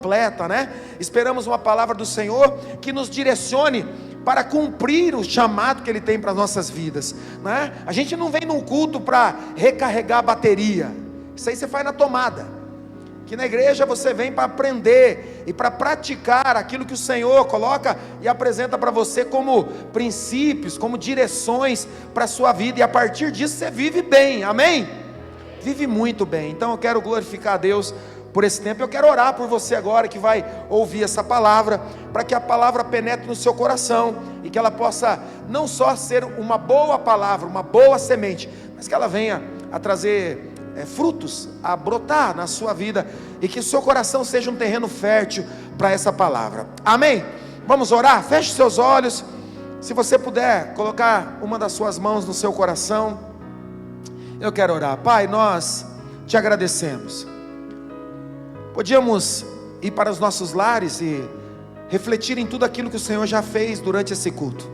completa, né? Esperamos uma palavra do Senhor que nos direcione para cumprir o chamado que Ele tem para as nossas vidas, né? A gente não vem num culto para recarregar a bateria, isso aí você faz na tomada. Aqui na igreja você vem para aprender e para praticar aquilo que o Senhor coloca e apresenta para você como princípios, como direções para a sua vida, e a partir disso você vive bem, amém? Vive muito bem. Então eu quero glorificar a Deus por esse tempo. Eu quero orar por você agora que vai ouvir essa palavra, para que a palavra penetre no seu coração e que ela possa não só ser uma boa palavra, uma boa semente, mas que ela venha a trazer frutos, a brotar na sua vida, e que o seu coração seja um terreno fértil para essa palavra, amém? Vamos orar? Feche seus olhos, se você puder colocar uma das suas mãos no seu coração. Eu quero orar. Pai, nós te agradecemos. Podíamos ir para os nossos lares e refletir em tudo aquilo que o Senhor já fez durante esse culto.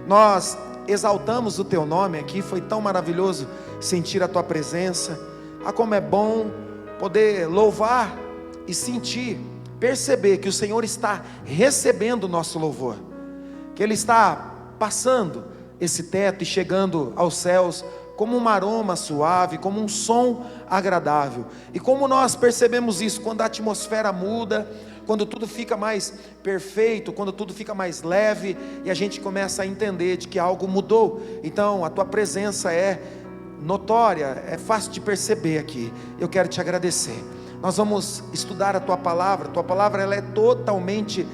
Nós exaltamos o teu nome aqui, foi tão maravilhoso sentir a tua presença. Como é bom poder louvar e sentir, perceber que o Senhor está recebendo o nosso louvor, que Ele está passando esse teto e chegando aos céus como um aroma suave, como um som agradável. E como nós percebemos isso? Quando a atmosfera muda, quando tudo fica mais perfeito, quando tudo fica mais leve, e a gente começa a entender de que algo mudou. Então a tua presença é notória, é fácil de perceber aqui. Eu quero te agradecer. Nós vamos estudar a tua palavra ela é totalmente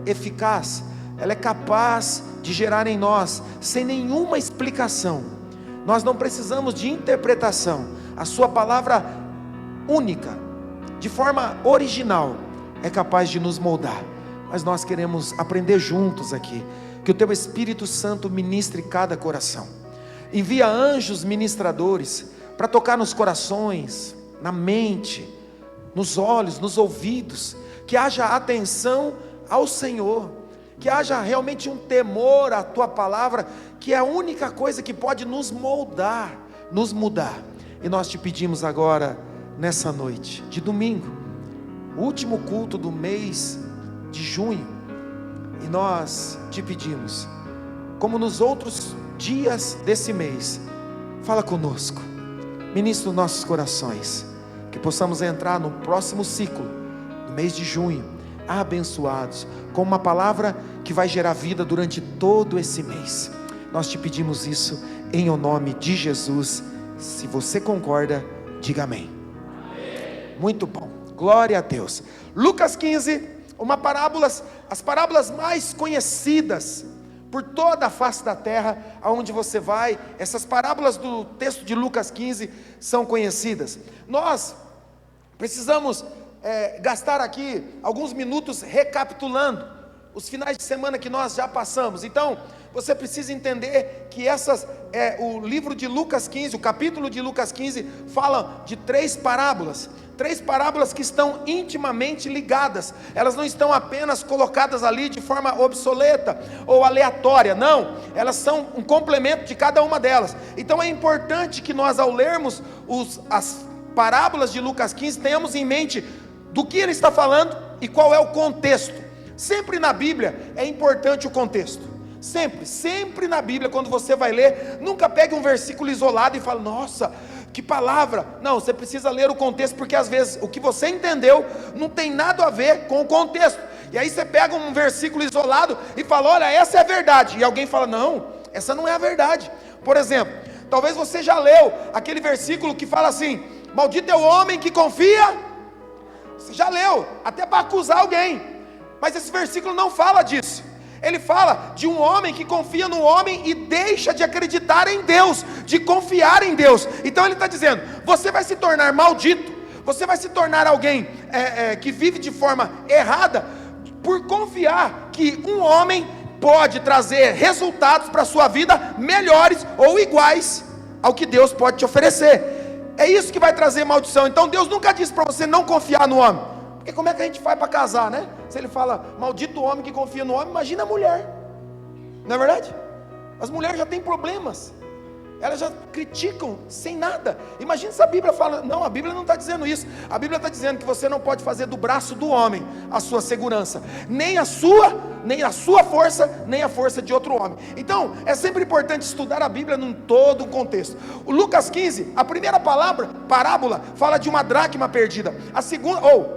eficaz, ela é capaz de gerar em nós, sem nenhuma explicação. Nós não precisamos de interpretação. A sua palavra única, de forma original, é capaz de nos moldar. Mas nós queremos aprender juntos aqui, que o teu Espírito Santo ministre cada coração. Envia anjos ministradores para tocar nos corações, na mente, nos olhos, nos ouvidos, que haja atenção ao Senhor, que haja realmente um temor à tua palavra, que é a única coisa que pode nos moldar, nos mudar. E nós te pedimos agora, nessa noite de domingo, o último culto do mês de junho, e nós te pedimos, como nos outros dias desse mês, fala conosco, ministra os nossos corações, que possamos entrar no próximo ciclo, no mês de junho, abençoados, com uma palavra que vai gerar vida durante todo esse mês. Nós te pedimos isso em o nome de Jesus. Se você concorda, diga amém. Amém. Muito bom, glória a Deus. Lucas 15, as parábolas mais conhecidas por toda a face da terra, aonde você vai, essas parábolas do texto de Lucas 15 são conhecidas. Nós precisamos gastar aqui alguns minutos recapitulando os finais de semana que nós já passamos. Então, você precisa entender que o livro de Lucas 15, o capítulo de Lucas 15, fala de três parábolas que estão intimamente ligadas. Elas não estão apenas colocadas ali de forma obsoleta ou aleatória, não, elas são um complemento de cada uma delas. Então é importante que nós, ao lermos as parábolas de Lucas 15, tenhamos em mente do que ele está falando e qual é o contexto. Sempre na Bíblia é importante o contexto. Sempre na Bíblia, quando você vai ler, nunca pegue um versículo isolado e fale, nossa, que palavra. Não, você precisa ler o contexto, porque às vezes o que você entendeu não tem nada a ver com o contexto. E aí você pega um versículo isolado e fala, olha, essa é a verdade. E alguém fala, não, essa não é a verdade. Por exemplo, talvez você já leu aquele versículo que fala assim, maldito é o homem que confia. Você já leu, até para acusar alguém. Mas esse versículo não fala disso. Ele fala de um homem que confia no homem e deixa de acreditar em Deus, de confiar em Deus. Então ele está dizendo, você vai se tornar maldito, você vai se tornar alguém que vive de forma errada, por confiar que um homem pode trazer resultados para a sua vida melhores ou iguais ao que Deus pode te oferecer. É isso que vai trazer maldição. Então Deus nunca disse para você não confiar no homem. Porque como é que a gente faz para casar, né? Se ele fala, maldito homem que confia no homem, imagina a mulher. Não é verdade? As mulheres já têm problemas. Elas já criticam sem nada. Imagina se a Bíblia fala, não, a Bíblia não está dizendo isso. A Bíblia está dizendo que você não pode fazer do braço do homem a sua segurança, nem a sua força, nem a força de outro homem. Então, é sempre importante estudar a Bíblia num todo o contexto. O Lucas 15, a primeira parábola, fala de uma dracma perdida.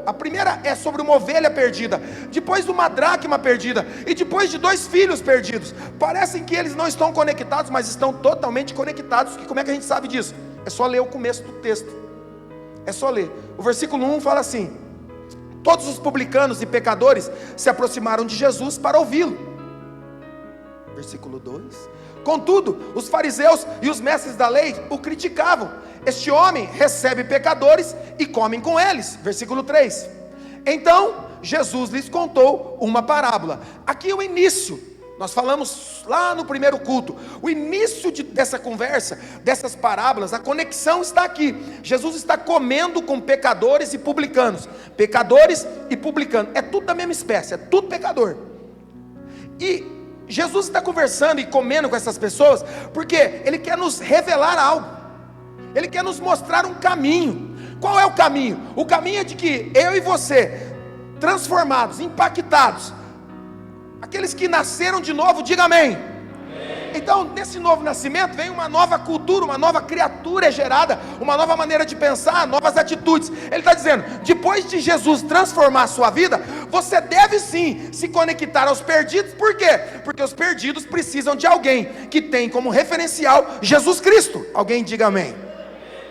A primeira é sobre uma ovelha perdida, depois de uma dracma perdida, e depois de 2 filhos perdidos. Parecem que eles não estão conectados, mas estão totalmente conectados. E como é que a gente sabe disso? É só ler o começo do texto. É só ler. O versículo 1 fala assim: todos os publicanos e pecadores se aproximaram de Jesus para ouvi-lo. Versículo 2: contudo, os fariseus e os mestres da lei o criticavam. Este homem recebe pecadores e come com eles. Versículo 3: então Jesus lhes contou uma parábola. Aqui é o início. Nós falamos lá no primeiro culto, o início dessa conversa, dessas parábolas, a conexão está aqui. Jesus está comendo com pecadores e publicanos. Pecadores e publicanos, é tudo da mesma espécie, é tudo pecador. E Jesus está conversando e comendo com essas pessoas, porque Ele quer nos revelar algo. Ele quer nos mostrar um caminho. Qual é o caminho? O caminho é de que eu e você, transformados, impactados, aqueles que nasceram de novo, diga amém. Então, nesse novo nascimento, vem uma nova cultura, uma nova criatura é gerada, uma nova maneira de pensar, novas atitudes. Ele está dizendo, depois de Jesus transformar a sua vida, você deve sim se conectar aos perdidos. Por quê? Porque os perdidos precisam de alguém que tem como referencial Jesus Cristo. Alguém diga amém.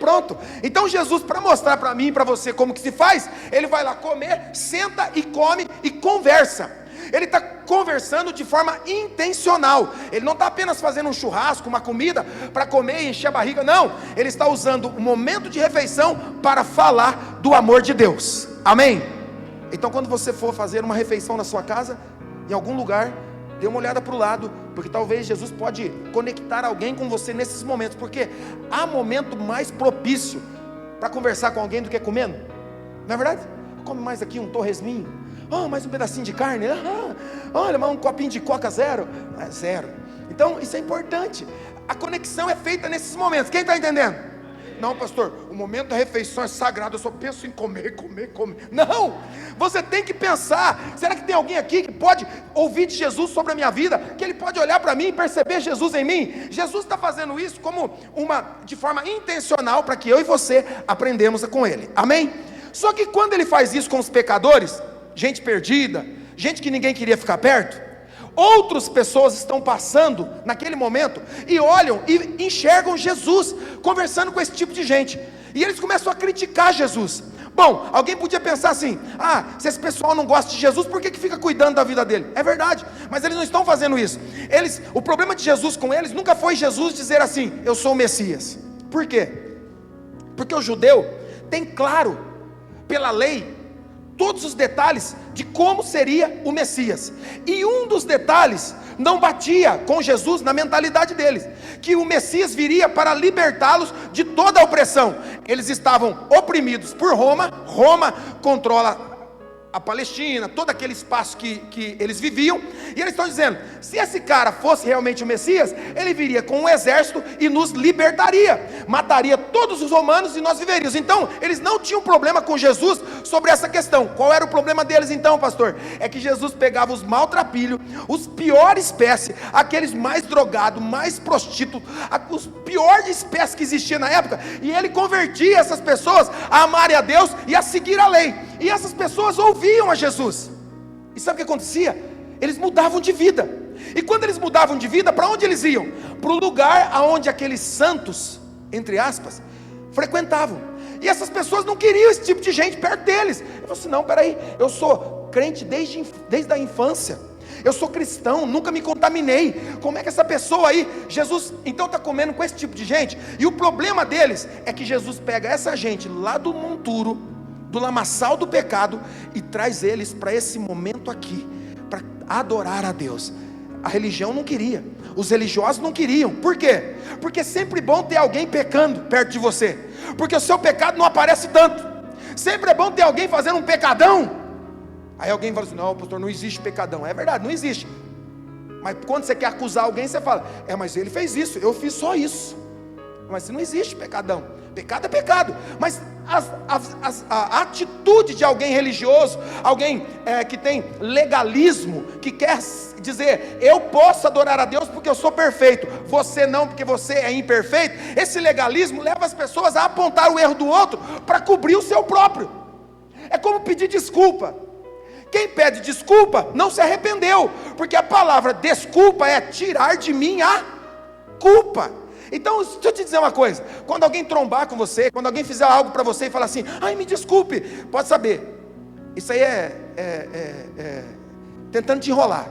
Pronto. Então Jesus, para mostrar para mim e para você como que se faz, Ele vai lá comer, senta e come e conversa. Ele está conversando de forma intencional. Ele não está apenas fazendo um churrasco, uma comida para comer e encher a barriga. Não, ele está usando o momento de refeição para falar do amor de Deus. Amém? Então quando você for fazer uma refeição na sua casa, em algum lugar, dê uma olhada para o lado, porque talvez Jesus pode conectar alguém com você nesses momentos, porque há momento mais propício para conversar com alguém do que comendo. Não é verdade? Come mais aqui um torresminho, mais um pedacinho de carne, olha, mais um copinho de coca zero. Zero. Então isso é importante. A conexão é feita nesses momentos. Quem está entendendo? Não, pastor, o momento da refeição é sagrado, eu só penso em comer. Não, você tem que pensar, será que tem alguém aqui que pode ouvir de Jesus sobre a minha vida, que ele pode olhar para mim e perceber Jesus em mim? Jesus está fazendo isso de forma intencional, para que eu e você aprendamos com ele. Amém? Só que quando ele faz isso com os pecadores, gente perdida, gente que ninguém queria ficar perto, outras pessoas estão passando naquele momento e olham e enxergam Jesus conversando com esse tipo de gente, e eles começam a criticar Jesus. Bom, alguém podia pensar assim: se esse pessoal não gosta de Jesus, por que fica cuidando da vida dele? É verdade, mas eles não estão fazendo isso. O problema de Jesus com eles nunca foi Jesus dizer assim: eu sou o Messias. Por quê? Porque o judeu tem claro, pela lei, todos os detalhes de como seria o Messias, e um dos detalhes não batia com Jesus na mentalidade deles, que o Messias viria para libertá-los de toda a opressão. Eles estavam oprimidos por Roma. Roma controla a Palestina, todo aquele espaço que eles viviam, e eles estão dizendo: se esse cara fosse realmente o Messias, ele viria com um exército e nos libertaria, mataria todos os romanos e nós viveríamos. Então eles não tinham problema com Jesus sobre essa questão. Qual era o problema deles então, pastor? É que Jesus pegava os maltrapilhos, os piores espécies, aqueles mais drogados, mais prostitutos, os piores espécies que existiam na época, e ele convertia essas pessoas a amarem a Deus e a seguir a lei. E essas pessoas ouviam a Jesus. E sabe o que acontecia? Eles mudavam de vida. E quando eles mudavam de vida, para onde eles iam? Para o lugar aonde aqueles santos, entre aspas, frequentavam. E essas pessoas não queriam esse tipo de gente perto deles. Eu falei assim: não, peraí, eu sou crente desde a infância, eu sou cristão, nunca me contaminei. Como é que essa pessoa aí, Jesus, então está comendo com esse tipo de gente? E o problema deles é que Jesus pega essa gente lá do monturo, do lamaçal do pecado, e traz eles para esse momento aqui, para adorar a Deus. A religião não queria, os religiosos não queriam. Por quê? Porque é sempre bom ter alguém pecando perto de você, porque o seu pecado não aparece tanto. Sempre é bom ter alguém fazendo um pecadão. Aí alguém fala assim: não, pastor, não existe pecadão. É verdade, não existe. Mas quando você quer acusar alguém, você fala: mas ele fez isso, eu fiz só isso. Mas não existe pecadão. Pecado é pecado. Mas a atitude de alguém religioso, alguém que tem legalismo, que quer dizer, eu posso adorar a Deus porque eu sou perfeito, você não porque você é imperfeito. Esse legalismo leva as pessoas a apontar o erro do outro para cobrir o seu próprio. É como pedir desculpa. Quem pede desculpa não se arrependeu, porque a palavra desculpa é tirar de mim a culpa. Então, deixa eu te dizer uma coisa, quando alguém trombar com você, quando alguém fizer algo para você e falar assim, ai, me desculpe, pode saber, isso aí é tentando te enrolar.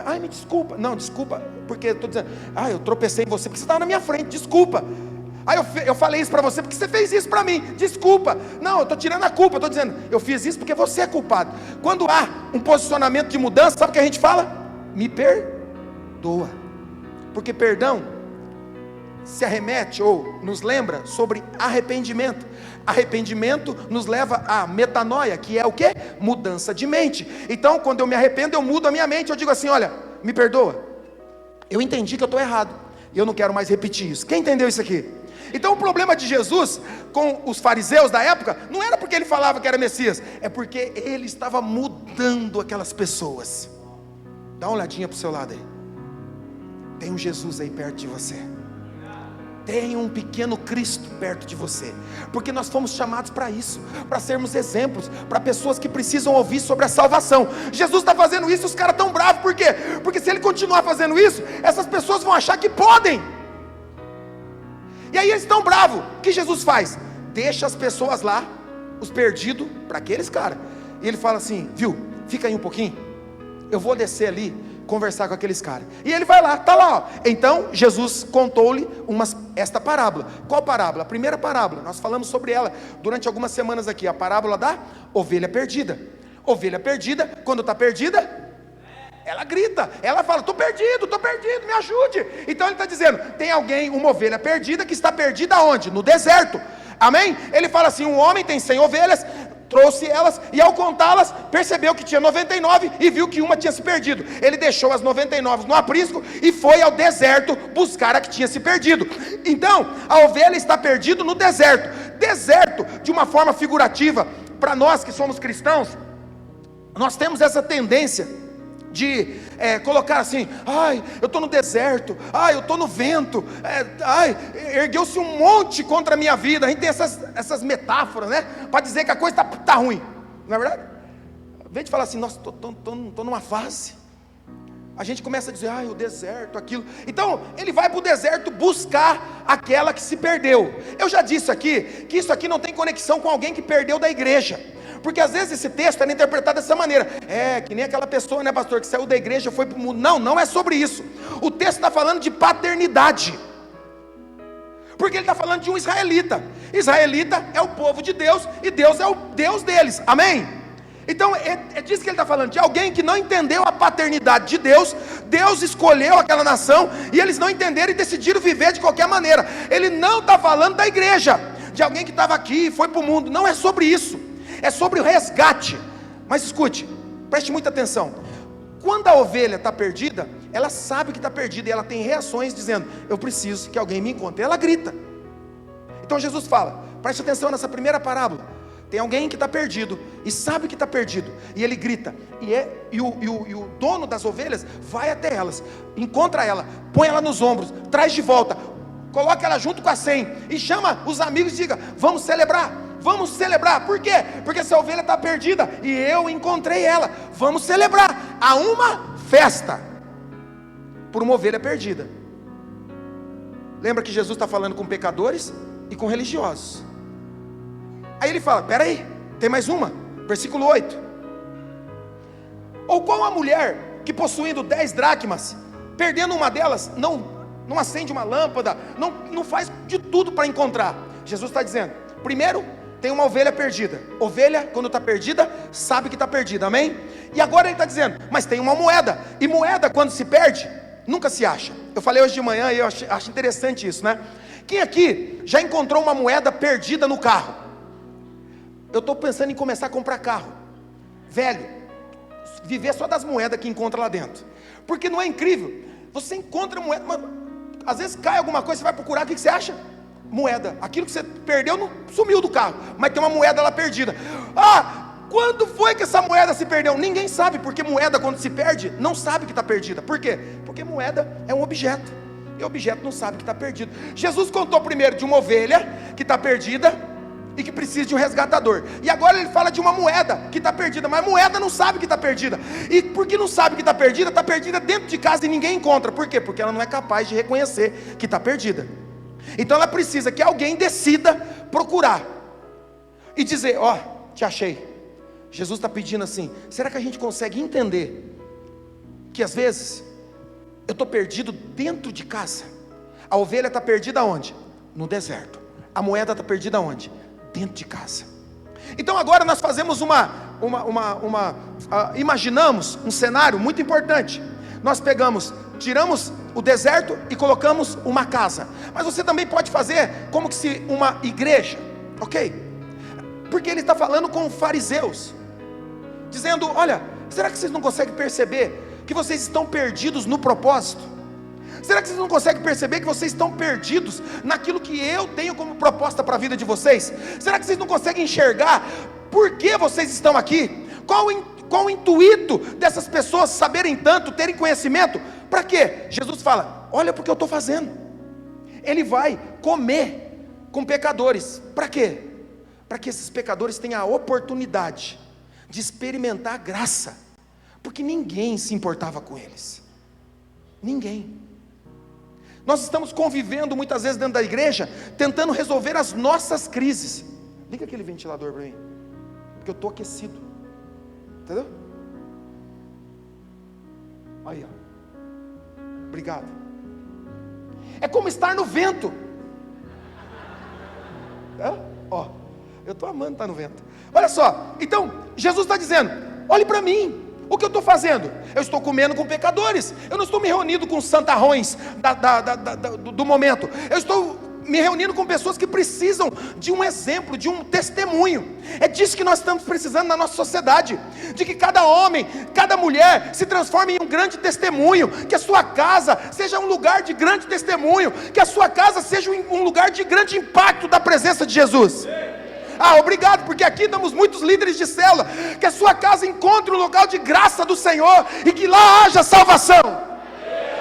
Ai, me desculpa, não, desculpa, porque eu estou dizendo, eu tropecei em você, porque você estava na minha frente, desculpa. Eu falei isso para você, porque você fez isso para mim, desculpa. Não, eu estou tirando a culpa, eu estou dizendo, eu fiz isso porque você é culpado. Quando há um posicionamento de mudança, sabe o que a gente fala? Me perdoa. Porque perdão se arremete ou nos lembra sobre arrependimento. Arrependimento nos leva a metanoia, que é o quê? Mudança de mente. Então, quando eu me arrependo, eu mudo a minha mente. Eu digo assim, olha, me perdoa. Eu entendi que eu estou errado e eu não quero mais repetir isso. Quem entendeu isso aqui? Então o problema de Jesus com os fariseus da época não era porque ele falava que era Messias, é porque ele estava mudando aquelas pessoas. Dá uma olhadinha para o seu lado aí. Tem um Jesus aí perto de você. Tem um pequeno Cristo perto de você. Porque nós fomos chamados para isso, para sermos exemplos, para pessoas que precisam ouvir sobre a salvação. Jesus está fazendo isso, os caras estão bravos, por quê? Porque se ele continuar fazendo isso, essas pessoas vão achar que podem. E aí eles estão bravos. O que Jesus faz? Deixa as pessoas lá, os perdidos, para aqueles caras. E ele fala assim, viu, fica aí um pouquinho, eu vou descer ali, conversar com aqueles caras. E ele vai lá, está lá, ó. Então Jesus contou-lhe esta parábola. Qual parábola? A primeira parábola, nós falamos sobre ela durante algumas semanas aqui, a parábola da ovelha perdida. Ovelha perdida, quando está perdida, ela grita, ela fala, estou perdido, me ajude. Então ele está dizendo, tem alguém, uma ovelha perdida, que está perdida onde? No deserto, amém? Ele fala assim, um homem tem 100 ovelhas, trouxe elas, e ao contá-las, percebeu que tinha 99, e viu que uma tinha se perdido. Ele deixou as 99 no aprisco, e foi ao deserto buscar a que tinha se perdido. Então, a ovelha está perdida no deserto. Deserto, de uma forma figurativa, para nós que somos cristãos, nós temos essa tendência de colocar assim, ai, eu estou no deserto, ai, eu estou no vento, ai, ergueu-se um monte contra a minha vida. A gente tem essas metáforas, né, para dizer que a coisa está ruim, não é verdade? Ao invés de falar assim, nossa, estou numa fase, a gente começa a dizer, ai, o deserto, aquilo. Então, ele vai para o deserto buscar aquela que se perdeu. Eu já disse aqui, que isso aqui não tem conexão com alguém que perdeu da igreja. Porque às vezes esse texto era interpretado dessa maneira, que nem aquela pessoa, né, pastor, que saiu da igreja e foi para o mundo. Não é sobre isso. O texto está falando de paternidade, porque ele está falando de um israelita. Israelita é o povo de Deus, e Deus é o Deus deles, amém? Então é disso que ele está falando, de alguém que não entendeu a paternidade de Deus. Deus escolheu aquela nação, e eles não entenderam e decidiram viver de qualquer maneira. Ele não está falando da igreja, de alguém que estava aqui e foi para o mundo. Não é sobre isso. É sobre o resgate. Mas escute, preste muita atenção. Quando a ovelha está perdida, ela sabe que está perdida, e ela tem reações dizendo, eu preciso que alguém me encontre. Ela grita. Então Jesus fala, preste atenção nessa primeira parábola. Tem alguém que está perdido, e sabe que está perdido, e ele grita, e o dono das ovelhas vai até elas, encontra ela, põe ela nos ombros, traz de volta, coloca ela junto com a 100, e chama os amigos e diga, vamos celebrar. Vamos celebrar, por quê? Porque essa ovelha está perdida, e eu encontrei ela. Vamos celebrar. Há uma festa por uma ovelha perdida. Lembra que Jesus está falando com pecadores e com religiosos. Aí ele fala, peraí, tem mais uma, versículo 8. Ou qual a mulher que possuindo 10 dracmas, perdendo uma delas, não acende uma lâmpada, não faz de tudo para encontrar? Jesus está dizendo, primeiro, tem uma ovelha perdida. Ovelha, quando está perdida, sabe que está perdida, amém? E agora ele está dizendo, mas tem uma moeda. E moeda, quando se perde, nunca se acha. Eu falei hoje de manhã, e eu acho interessante isso, né? Quem aqui já encontrou uma moeda perdida no carro? Eu estou pensando em começar a comprar carro velho, viver só das moedas que encontra lá dentro. Porque não é incrível? Você encontra moeda, mas Às vezes cai alguma coisa, você vai procurar, o que você acha? Moeda. Aquilo que você perdeu não sumiu do carro, mas tem uma moeda lá perdida. Quando foi que essa moeda se perdeu? Ninguém sabe, porque moeda, quando se perde, não sabe que está perdida. Por quê? Porque moeda é um objeto, e objeto não sabe que está perdido. Jesus contou primeiro de uma ovelha que está perdida e que precisa de um resgatador, e agora ele fala de uma moeda que está perdida, mas moeda não sabe que está perdida, e porque não sabe que está perdida dentro de casa e ninguém encontra. Por quê? Porque ela não é capaz de reconhecer que está perdida. Então ela precisa que alguém decida procurar e dizer: te achei. Jesus está pedindo assim: será que a gente consegue entender que às vezes eu estou perdido dentro de casa? A ovelha está perdida onde? No deserto. A moeda está perdida onde? Dentro de casa. Então agora nós fazemos imaginamos um cenário muito importante. Nós tiramos o deserto e colocamos uma casa. Mas você também pode fazer como se uma igreja, ok? Porque ele está falando com fariseus, dizendo: olha, será que vocês não conseguem perceber que vocês estão perdidos no propósito? Será que vocês não conseguem perceber que vocês estão perdidos naquilo que eu tenho como proposta para a vida de vocês? Será que vocês não conseguem enxergar por que vocês estão aqui? Qual o intuito dessas pessoas saberem tanto, terem conhecimento? Para quê? Jesus fala: olha porque eu estou fazendo. Ele vai comer com pecadores. Para quê? Para que esses pecadores tenham a oportunidade de experimentar a graça, porque ninguém se importava com eles. Ninguém. Nós estamos convivendo muitas vezes dentro da igreja, tentando resolver as nossas crises. Liga aquele ventilador para mim, porque eu estou aquecido. Entendeu? Aí, obrigado. É como estar no vento. Eu estou amando estar no vento. Olha só, então Jesus está dizendo: olhe para mim. O que eu estou fazendo? Eu estou comendo com pecadores. Eu não estou me reunindo com os santarrões do momento. Eu estou me reunindo com pessoas que precisam de um exemplo, de um testemunho. É disso que nós estamos precisando na nossa sociedade, de que cada homem, cada mulher se transforme em um grande testemunho, que a sua casa seja um lugar de grande testemunho, que a sua casa seja um lugar de grande impacto da presença de Jesus. Obrigado, porque aqui estamos muitos líderes de célula. Que a sua casa encontre um lugar de graça do Senhor e que lá haja salvação,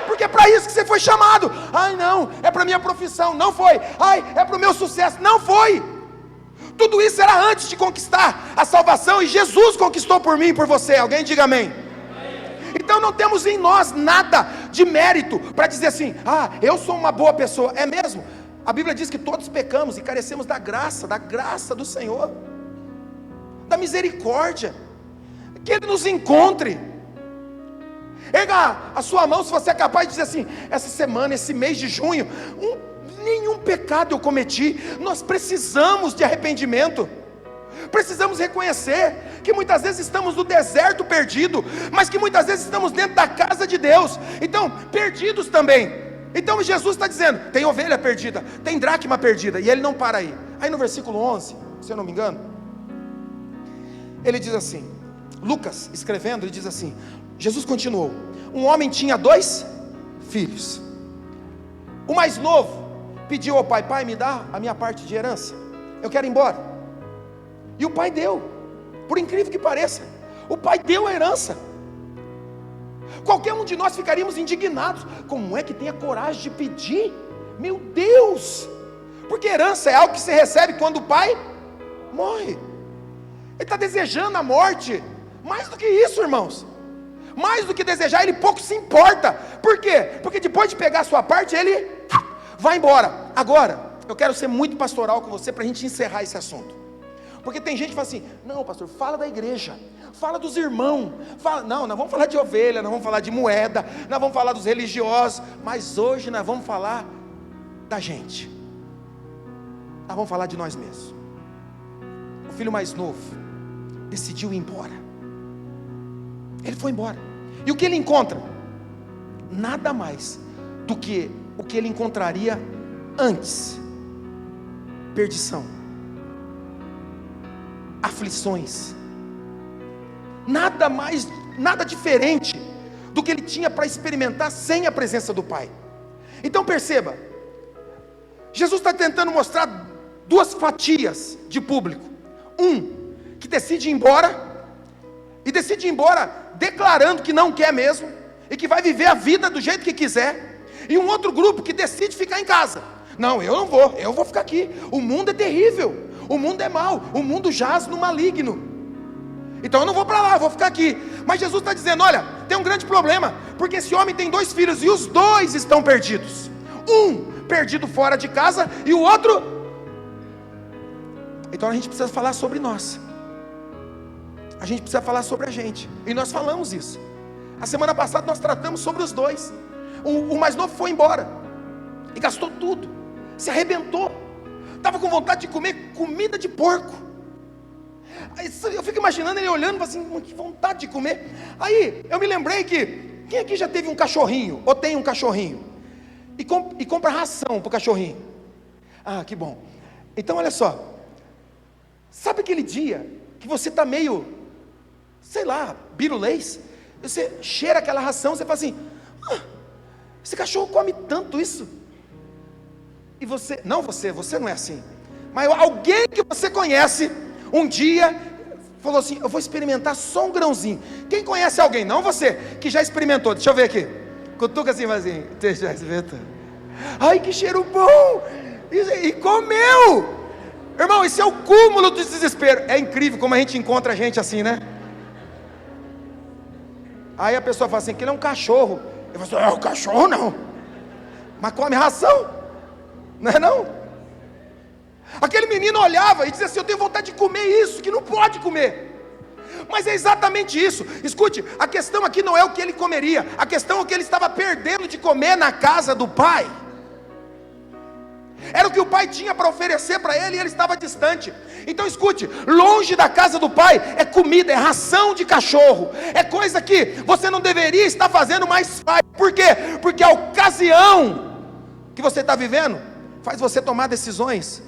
porque é para isso que você foi chamado. Não, é para minha profissão. Não foi. É para o meu sucesso. Não foi. Tudo isso era antes de conquistar a salvação, e Jesus conquistou por mim e por você. Alguém diga amém. Então não temos em nós nada de mérito para dizer assim: eu sou uma boa pessoa. É mesmo? A Bíblia diz que todos pecamos e carecemos da graça do Senhor, da misericórdia. Que Ele nos encontre. Erga a sua mão se você é capaz de dizer assim: essa semana, esse mês de junho, nenhum pecado eu cometi. Nós precisamos de arrependimento. Precisamos reconhecer que muitas vezes estamos no deserto perdido, mas que muitas vezes estamos dentro da casa de Deus. Então, perdidos também. Então Jesus está dizendo: tem ovelha perdida, tem dracma perdida, e ele não para aí. Aí no versículo 11, se eu não me engano, ele diz assim, Lucas escrevendo, ele diz assim: Jesus continuou: um homem tinha 2 filhos. O mais novo pediu ao pai: pai, me dá a minha parte de herança, eu quero ir embora. E o pai deu. Por incrível que pareça, o pai deu a herança. Qualquer um de nós ficaríamos indignados: como é que tem a coragem de pedir? Meu Deus! Porque herança é algo que se recebe quando o pai morre. Ele está desejando a morte. Mais do que isso, irmãos, mais do que desejar, ele pouco se importa. Por quê? Porque depois de pegar a sua parte, ele vai embora. Agora, eu quero ser muito pastoral com você para a gente encerrar esse assunto. Porque tem gente que fala assim: não, pastor, fala da igreja, fala dos irmãos, não, nós vamos falar de ovelha, nós vamos falar de moeda, nós vamos falar dos religiosos, mas hoje nós vamos falar da gente, nós vamos falar de nós mesmos. O filho mais novo decidiu ir embora. Ele foi embora, e o que ele encontra? Nada mais do que o que ele encontraria antes: perdição, aflições. Nada mais, nada diferente do que ele tinha para experimentar sem a presença do pai. Então perceba, Jesus está tentando mostrar duas fatias de público. Um que decide ir embora, e decide ir embora declarando que não quer mesmo, e que vai viver a vida do jeito que quiser. E um outro grupo que decide ficar em casa. Não, eu não vou, eu vou ficar aqui. O mundo é terrível, o mundo é mau, o mundo jaz no maligno. Então eu não vou para lá, eu vou ficar aqui. Mas Jesus está dizendo, olha, tem um grande problema, porque esse homem tem 2 filhos e os 2 estão perdidos. Um perdido fora de casa e o outro. Então a gente precisa falar sobre nós. A gente precisa falar sobre a gente. E nós falamos isso. A semana passada nós tratamos sobre os 2. O mais novo foi embora e gastou tudo, se arrebentou, estava com vontade de comer comida de porco. Aí, eu fico imaginando ele olhando assim, que vontade de comer. Aí eu me lembrei que, quem aqui já teve um cachorrinho, ou tem um cachorrinho, e compra ração para o cachorrinho? Ah, que bom. Então olha só, sabe aquele dia que você está meio, sei lá, birulês, você cheira aquela ração, você fala assim, esse cachorro come tanto isso. E você não é assim, mas alguém que você conhece, um dia falou assim, eu vou experimentar só um grãozinho. Quem conhece alguém, não você, que já experimentou? Deixa eu ver aqui, cutuca assim, assim, você já experimentou? Ai, que cheiro bom, e comeu. Irmão, isso é o cúmulo do desespero. É incrível como a gente encontra gente assim, né? Aí a pessoa fala assim, que ele é um cachorro. Eu falo assim, o cachorro não, mas come ração, não é não? Aquele menino olhava e dizia assim, eu tenho vontade de comer isso, que não pode comer. Mas é exatamente isso. Escute, a questão aqui não é o que ele comeria, a questão é o que ele estava perdendo de comer na casa do pai. Era o que o pai tinha para oferecer para ele e ele estava distante. Então escute, longe da casa do pai é comida, é ração de cachorro, é coisa que você não deveria estar fazendo, mas faz. Por quê? Porque a ocasião que você está vivendo faz você tomar decisões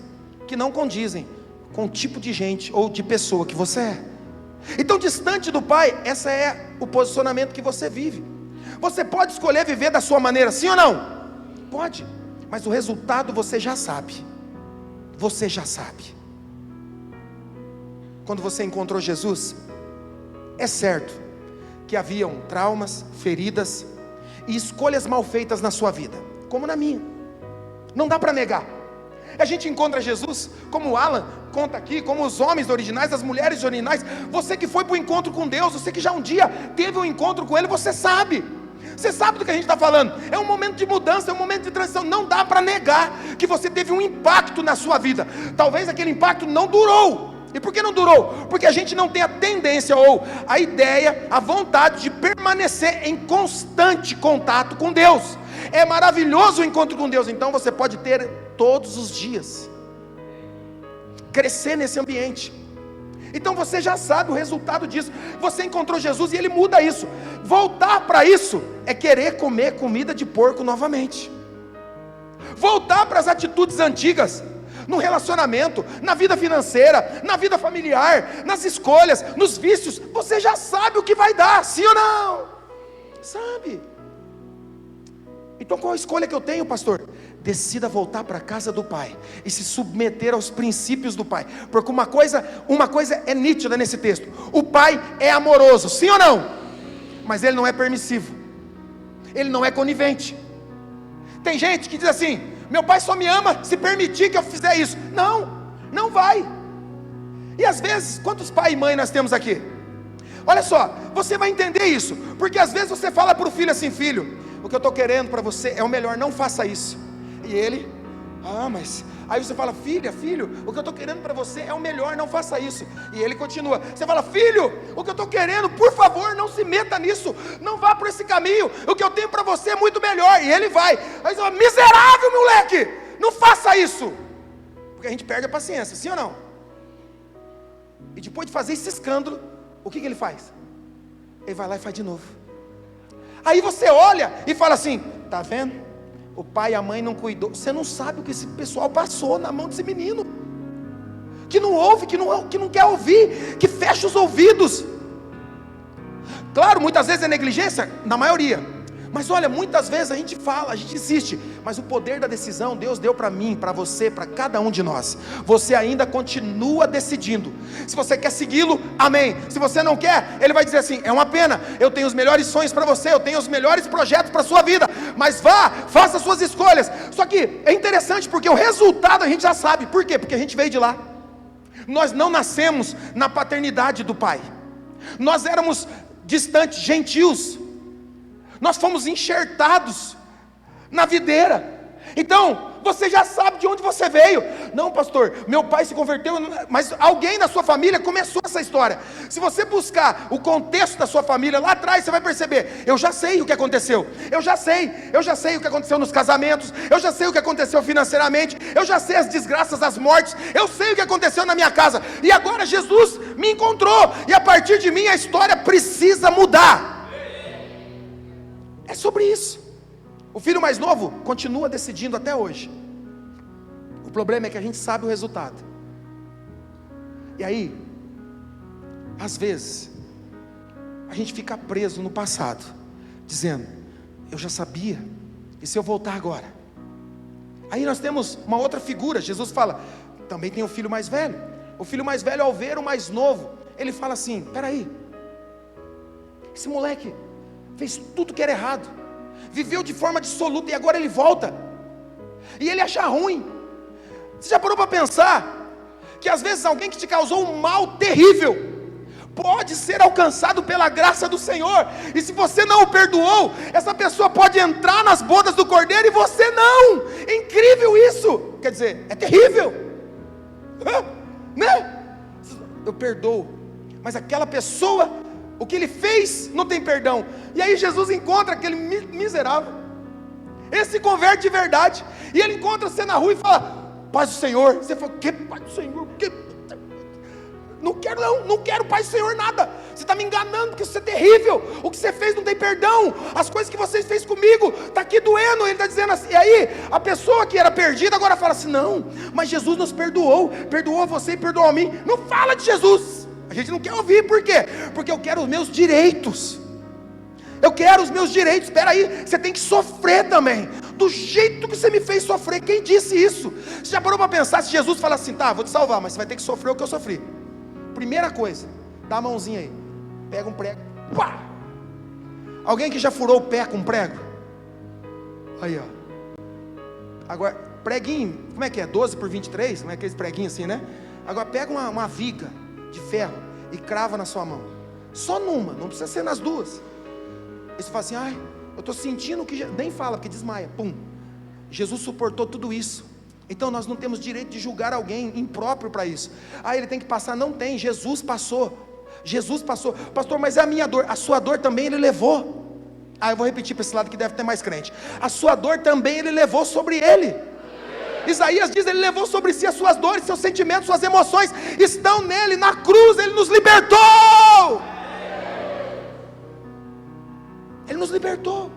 que não condizem com o tipo de gente ou de pessoa que você é. Então, distante do pai, esse é o posicionamento que você vive. Você pode escolher viver da sua maneira, sim ou não? Pode, mas o resultado você já sabe. Você já sabe. Quando você encontrou Jesus, é certo que haviam traumas, feridas e escolhas mal feitas na sua vida, como na minha. Não dá para negar. A gente encontra Jesus, como o Alan conta aqui, como os homens originais, as mulheres originais. Você que foi para o encontro com Deus, você que já um dia teve um encontro com Ele, você sabe. Você sabe do que a gente está falando. É um momento de mudança, é um momento de transição. Não dá para negar que você teve um impacto na sua vida. Talvez aquele impacto não durou. E por que não durou? Porque a gente não tem a tendência ou a ideia, a vontade de permanecer em constante contato com Deus. É maravilhoso o encontro com Deus, então você pode ter todos os dias, crescer nesse ambiente. Então você já sabe o resultado disso. Você encontrou Jesus e Ele muda isso. Voltar para isso é querer comer comida de porco novamente. Voltar para as atitudes antigas, no relacionamento, na vida financeira, na vida familiar, nas escolhas, nos vícios. Você já sabe o que vai dar, sim ou não? Sabe? Então qual a escolha que eu tenho, pastor? Decida voltar para a casa do Pai e se submeter aos princípios do Pai, porque uma coisa é nítida nesse texto: o Pai é amoroso, sim ou não? Mas Ele não é permissivo, Ele não é conivente. Tem gente que diz assim: meu pai só me ama se permitir que eu fizer isso. Não vai. E às vezes, quantos pai e mãe nós temos aqui? Olha só, você vai entender isso, porque às vezes você fala para o filho assim: filho, o que eu estou querendo para você é o melhor, não faça isso. E ele, mas aí você fala: filho, o que eu estou querendo para você é o melhor, não faça isso. E ele continua. Você fala: filho, o que eu estou querendo, por favor, não se meta nisso, não vá por esse caminho, o que eu tenho para você é muito melhor. E ele vai. Aí você fala: miserável moleque, não faça isso. Porque a gente perde a paciência, sim ou não? E depois de fazer esse escândalo, o que ele faz? Ele vai lá e faz de novo. Aí você olha e fala assim: tá vendo? O pai e a mãe não cuidou. Você não sabe o que esse pessoal passou na mão desse menino, que não ouve, que não quer ouvir, que fecha os ouvidos. Claro, muitas vezes é negligência, na maioria, Mas olha, muitas vezes a gente fala, a gente insiste, mas o poder da decisão Deus deu para mim, para você, para cada um de nós. Você ainda continua decidindo. Se você quer segui-lo, amém. Se você não quer, Ele vai dizer assim: é uma pena, eu tenho os melhores sonhos para você, eu tenho os melhores projetos para a sua vida, mas vá, faça as suas escolhas. Só que é interessante, porque o resultado a gente já sabe. Por quê? Porque a gente veio de lá. Nós não nascemos na paternidade do Pai, nós éramos distantes, gentios. Nós fomos enxertados na videira. Então, você já sabe de onde você veio. Não, pastor, meu pai se converteu, mas alguém da sua família começou essa história. Se você buscar o contexto da sua família lá atrás, você vai perceber: eu já sei o que aconteceu. Eu já sei o que aconteceu nos casamentos. Eu já sei o que aconteceu financeiramente. Eu já sei as desgraças, as mortes. Eu sei o que aconteceu na minha casa. E agora Jesus me encontrou. E a partir de mim a história precisa mudar. É sobre isso. O filho mais novo continua decidindo até hoje. O problema é que a gente sabe o resultado. E aí, às vezes, a gente fica preso no passado, dizendo: eu já sabia, e se eu voltar agora? Aí nós temos uma outra figura. Jesus fala: também tem o filho mais velho. O filho mais velho, ao ver o mais novo, ele fala assim: peraí, esse moleque fez tudo que era errado, viveu de forma dissoluta, e agora ele volta, e ele acha ruim. Você já parou para pensar que às vezes alguém que te causou um mal terrível pode ser alcançado pela graça do Senhor, e se você não o perdoou, essa pessoa pode entrar nas bodas do Cordeiro e você não? É incrível isso. Quer dizer, é terrível, né? Eu perdoo, mas aquela pessoa, o que ele fez não tem perdão. E aí Jesus encontra aquele miserável, esse se converte de verdade, e ele encontra você na rua e fala: paz do Senhor. Você fala: que paz do Senhor? Que... Não quero paz do Senhor nada. Você está me enganando, porque isso é terrível. O que você fez não tem perdão. As coisas que você fez comigo está aqui doendo. Ele está dizendo assim. E aí a pessoa que era perdida agora fala assim: não, mas Jesus nos perdoou a você e perdoou a mim. Não fala de Jesus. A gente não quer ouvir. Por quê? Porque eu quero os meus direitos. Eu quero os meus direitos. Espera aí, você tem que sofrer também, do jeito que você me fez sofrer. Quem disse isso? Você já parou para pensar? Se Jesus fala assim: tá, vou te salvar, mas você vai ter que sofrer o que eu sofri. Primeira coisa, dá a mãozinha aí, pega um prego, pá! Alguém que já furou o pé com um prego? Aí, ó. Agora, preguinho, como é que é? 12 por 23? Não é aqueles preguinhos assim, né? Agora pega uma viga de ferro e crava na sua mão. Só numa, não precisa ser nas duas. Aí você fala assim: ai, eu estou sentindo que... Nem fala, porque desmaia. Pum. Jesus suportou tudo isso. Então nós não temos direito de julgar alguém impróprio para isso. Ah, ele tem que passar. Não tem, Jesus passou. Jesus passou. Pastor, mas é a minha dor. A sua dor também ele levou. Ah, eu vou repetir para esse lado que deve ter mais crente. A sua dor também ele levou sobre ele. Isaías diz: ele levou sobre si as suas dores, seus sentimentos, suas emoções estão nele. Na cruz ele nos libertou. Ele nos libertou.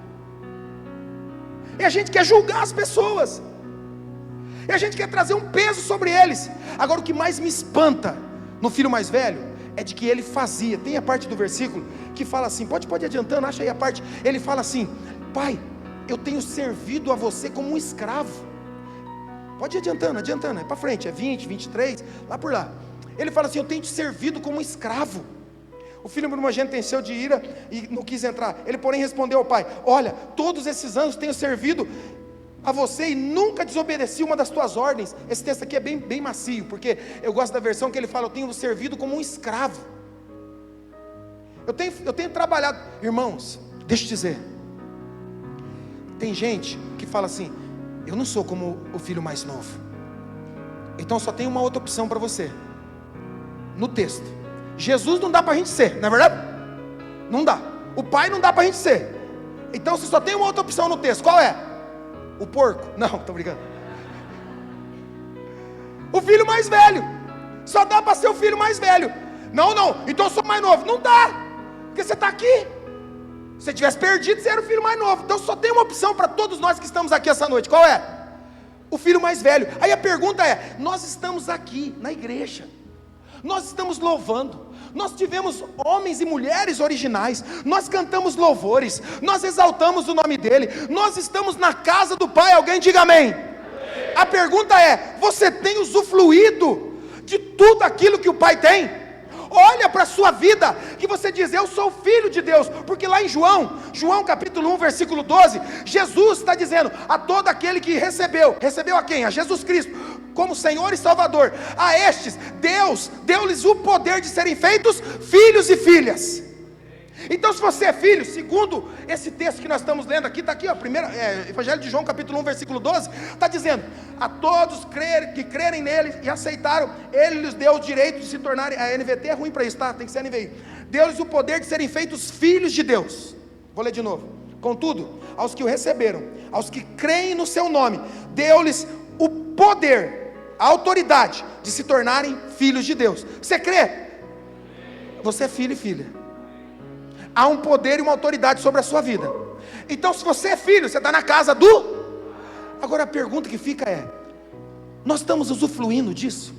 E a gente quer julgar as pessoas, e a gente quer trazer um peso sobre eles. Agora, o que mais me espanta no filho mais velho é de que ele fazia. Tem a parte do versículo que fala assim, pode ir adiantando, acha aí a parte. Ele fala assim: pai, eu tenho servido a você como um escravo. Pode ir adiantando, é para frente, é 20, 23, lá por lá. Ele fala assim: eu tenho te servido como um escravo. O filho primogênito venceu de ira e não quis entrar. Ele, porém, respondeu ao pai: olha, todos esses anos tenho servido a você e nunca desobedeci uma das tuas ordens. Esse texto aqui é bem macio, porque eu gosto da versão que ele fala: eu tenho servido como um escravo. Eu tenho trabalhado. Irmãos, deixa eu te dizer, tem gente que fala assim: eu não sou como o filho mais novo, então só tem uma outra opção para você. No texto, Jesus não dá para a gente ser, não é verdade? Não dá. O pai não dá para a gente ser. Então você só tem uma outra opção no texto. Qual é? O porco? Não, estou brincando. O filho mais velho. Só dá para ser o filho mais velho. Não, então eu sou mais novo. Não dá, porque você está aqui. Se você tivesse perdido, você era o filho mais novo. Então só tem uma opção para todos nós que estamos aqui essa noite. Qual é? O filho mais velho. Aí a pergunta é: nós estamos aqui na igreja, nós estamos louvando, nós tivemos homens e mulheres originais, nós cantamos louvores, nós exaltamos o nome dEle, nós estamos na casa do Pai. Alguém diga amém. A pergunta é: você tem usufruído de tudo aquilo que o Pai tem? Olha para a sua vida, que você diz: eu sou filho de Deus, porque lá em João capítulo 1, versículo 12, Jesus está dizendo: a todo aquele que recebeu a quem? A Jesus Cristo, como Senhor e Salvador, a estes, Deus deu-lhes o poder de serem feitos filhos e filhas. Então, se você é filho, segundo esse texto que nós estamos lendo aqui, está aqui, ó, Evangelho de João, capítulo 1, versículo 12, está dizendo: a todos que crerem nele e aceitaram, ele lhes deu o direito de se tornarem, a NVT é ruim para isso, tá? Tem que ser a NVI, deu-lhes o poder de serem feitos filhos de Deus. Vou ler de novo: contudo, aos que o receberam, aos que creem no seu nome, deu-lhes o poder, a autoridade de se tornarem filhos de Deus. Você crê? Você é filho e filha. Há um poder e uma autoridade sobre a sua vida. Então, se você é filho, você está na casa do... Agora a pergunta que fica é: nós estamos usufruindo disso?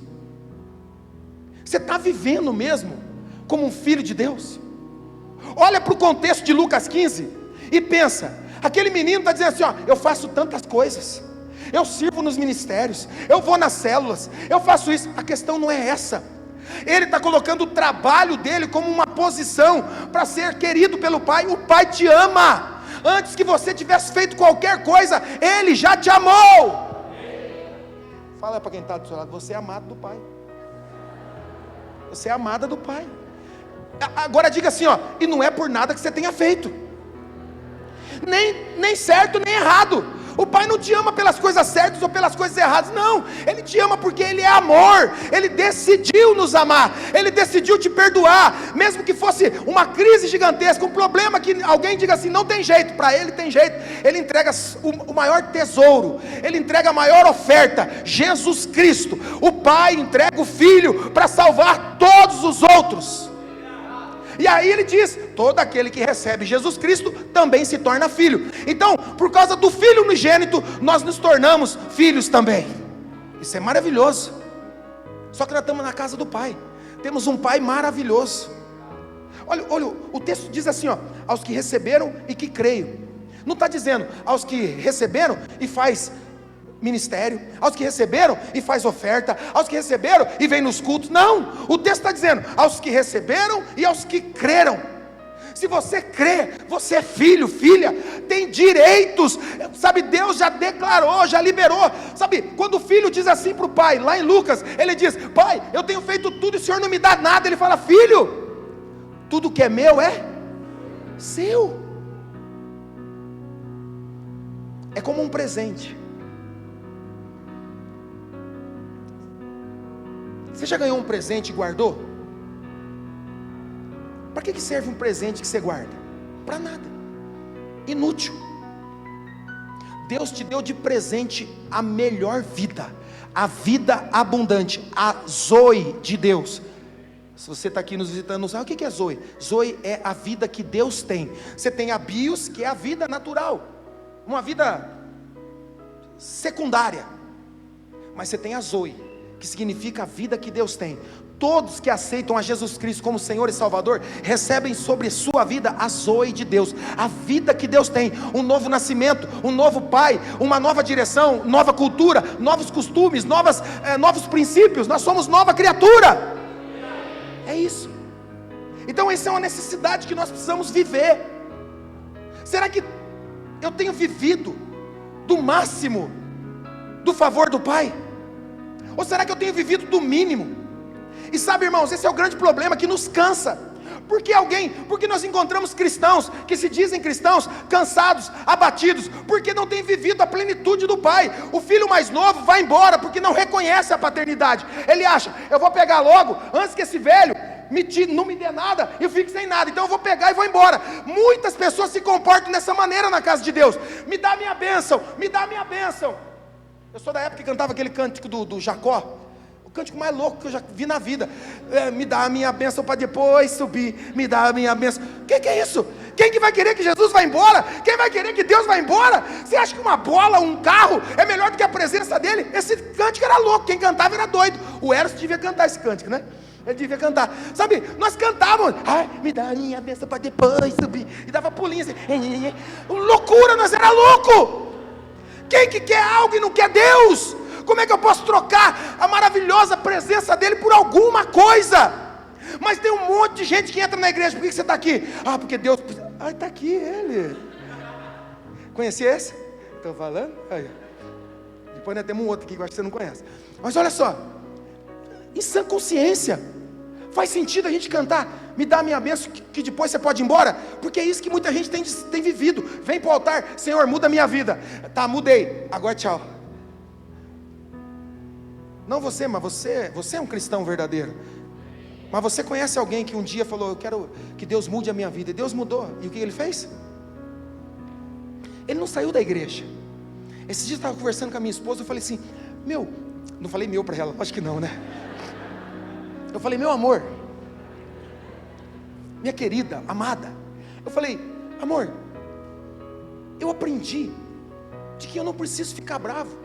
Você está vivendo mesmo como um filho de Deus? Olha para o contexto de Lucas 15 e pensa: aquele menino está dizendo assim, ó, eu faço tantas coisas, eu sirvo nos ministérios, eu vou nas células, eu faço isso. A questão não é essa. Ele está colocando o trabalho dele como uma posição para ser querido pelo Pai. O Pai te ama. Antes que você tivesse feito qualquer coisa, Ele já te amou. Fala para quem está do seu lado: você é amado do Pai. Você é amada do Pai. Agora diga assim, ó: e não é por nada que você tenha feito, nem certo nem errado. O Pai não te ama pelas coisas certas ou pelas coisas erradas, não. Ele te ama porque Ele é amor. Ele decidiu nos amar, Ele decidiu te perdoar, mesmo que fosse uma crise gigantesca, um problema que alguém diga assim, não tem jeito. Para Ele tem jeito. Ele entrega o maior tesouro, Ele entrega a maior oferta, Jesus Cristo. O Pai entrega o Filho para salvar todos os outros. E aí ele diz: todo aquele que recebe Jesus Cristo também se torna filho. Então, por causa do Filho unigênito, nós nos tornamos filhos também. Isso é maravilhoso. Só que nós estamos na casa do Pai. Temos um Pai maravilhoso. Olha, o texto diz assim, ó: aos que receberam e que creem. Não está dizendo aos que receberam e faz ministério, aos que receberam e faz oferta, aos que receberam e vem nos cultos. Não, o texto está dizendo aos que receberam e aos que creram. Se você crê, você é filho, filha, tem direitos, sabe? Deus já declarou, já liberou, sabe? Quando o filho diz assim para o pai, lá em Lucas, ele diz: pai, eu tenho feito tudo e o senhor não me dá nada. Ele fala: filho, tudo que é meu é seu. É como um presente. Você já ganhou um presente e guardou? Para que serve um presente que você guarda? Para nada, inútil. Deus te deu de presente a melhor vida, a vida abundante, a Zoe de Deus. Se você está aqui nos visitando, não sabe o que é Zoe? Zoe é a vida que Deus tem. Você tem a bios, que é a vida natural, uma vida secundária. Mas você tem a Zoe, que significa a vida que Deus tem. Todos que aceitam a Jesus Cristo como Senhor e Salvador, recebem sobre sua vida a Zoe de Deus, a vida que Deus tem, um novo nascimento, um novo pai, uma nova direção, nova cultura, novos costumes, novos princípios. Nós somos nova criatura. É isso. Então essa é uma necessidade que nós precisamos viver. Será que eu tenho vivido do máximo do favor do Pai? Ou será que eu tenho vivido do mínimo? E sabe, irmãos, esse é o grande problema que nos cansa. Porque nós encontramos cristãos que se dizem cristãos, cansados, abatidos, porque não têm vivido a plenitude do Pai. O filho mais novo vai embora porque não reconhece a paternidade. Ele acha: eu vou pegar logo, antes que esse velho não me dê nada, eu fico sem nada, então eu vou pegar e vou embora. Muitas pessoas se comportam dessa maneira na casa de Deus: me dá minha bênção, me dá minha bênção. Eu sou da época que cantava aquele cântico do Jacó, o cântico mais louco que eu já vi na vida. Me dá a minha bênção para depois subir, me dá a minha bênção. O que é isso? Quem que vai querer que Jesus vá embora? Quem vai querer que Deus vá embora? Você acha que uma bola, um carro é melhor do que a presença dele? Esse cântico era louco, quem cantava era doido. O Eros devia cantar esse cântico, né? Ele devia cantar. Sabe, nós cantávamos. Ai, me dá a minha bênção para depois subir. E dava pulinho assim. Loucura, nós era louco. Quem que quer algo e não quer Deus? Como é que eu posso trocar a maravilhosa presença dele por alguma coisa? Mas tem um monte de gente que entra na igreja. Por que você está aqui? Ah, porque Deus... Ah, está aqui ele. Conhece esse? Estou falando? Aí. Depois nós temos um outro aqui que eu acho que você não conhece. Mas olha só, em sã consciência, faz sentido a gente cantar, me dá a minha bênção, que depois você pode ir embora? Porque é isso que muita gente tem vivido. Vem para o altar, Senhor, muda a minha vida. Tá, mudei, agora tchau. Não você, mas você é um cristão verdadeiro. Mas você conhece alguém que um dia falou, eu quero que Deus mude a minha vida, e Deus mudou, e o que ele fez? Ele não saiu da igreja. Esse dia eu estava conversando com a minha esposa, eu falei assim, não falei meu para ela, acho que não, né? Eu falei, meu amor, minha querida, amada, eu falei, amor, eu aprendi de que eu não preciso ficar bravo.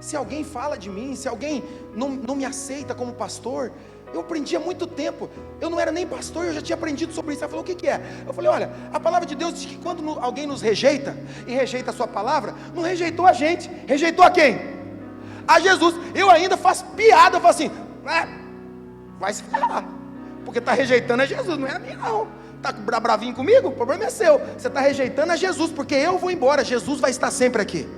Se alguém fala de mim, se alguém não me aceita como pastor, eu aprendi há muito tempo. Eu não era nem pastor, eu já tinha aprendido sobre isso. Ela falou, o que é? Eu falei, olha, a palavra de Deus diz que quando alguém nos rejeita, e rejeita a sua palavra, não rejeitou a gente, rejeitou a quem? A Jesus. Eu ainda faço piada, eu falo assim, vai se falar, porque está rejeitando a Jesus, não é a mim não. Está bravinho comigo? O problema é seu. Você está rejeitando a Jesus, porque eu vou embora, Jesus vai estar sempre aqui.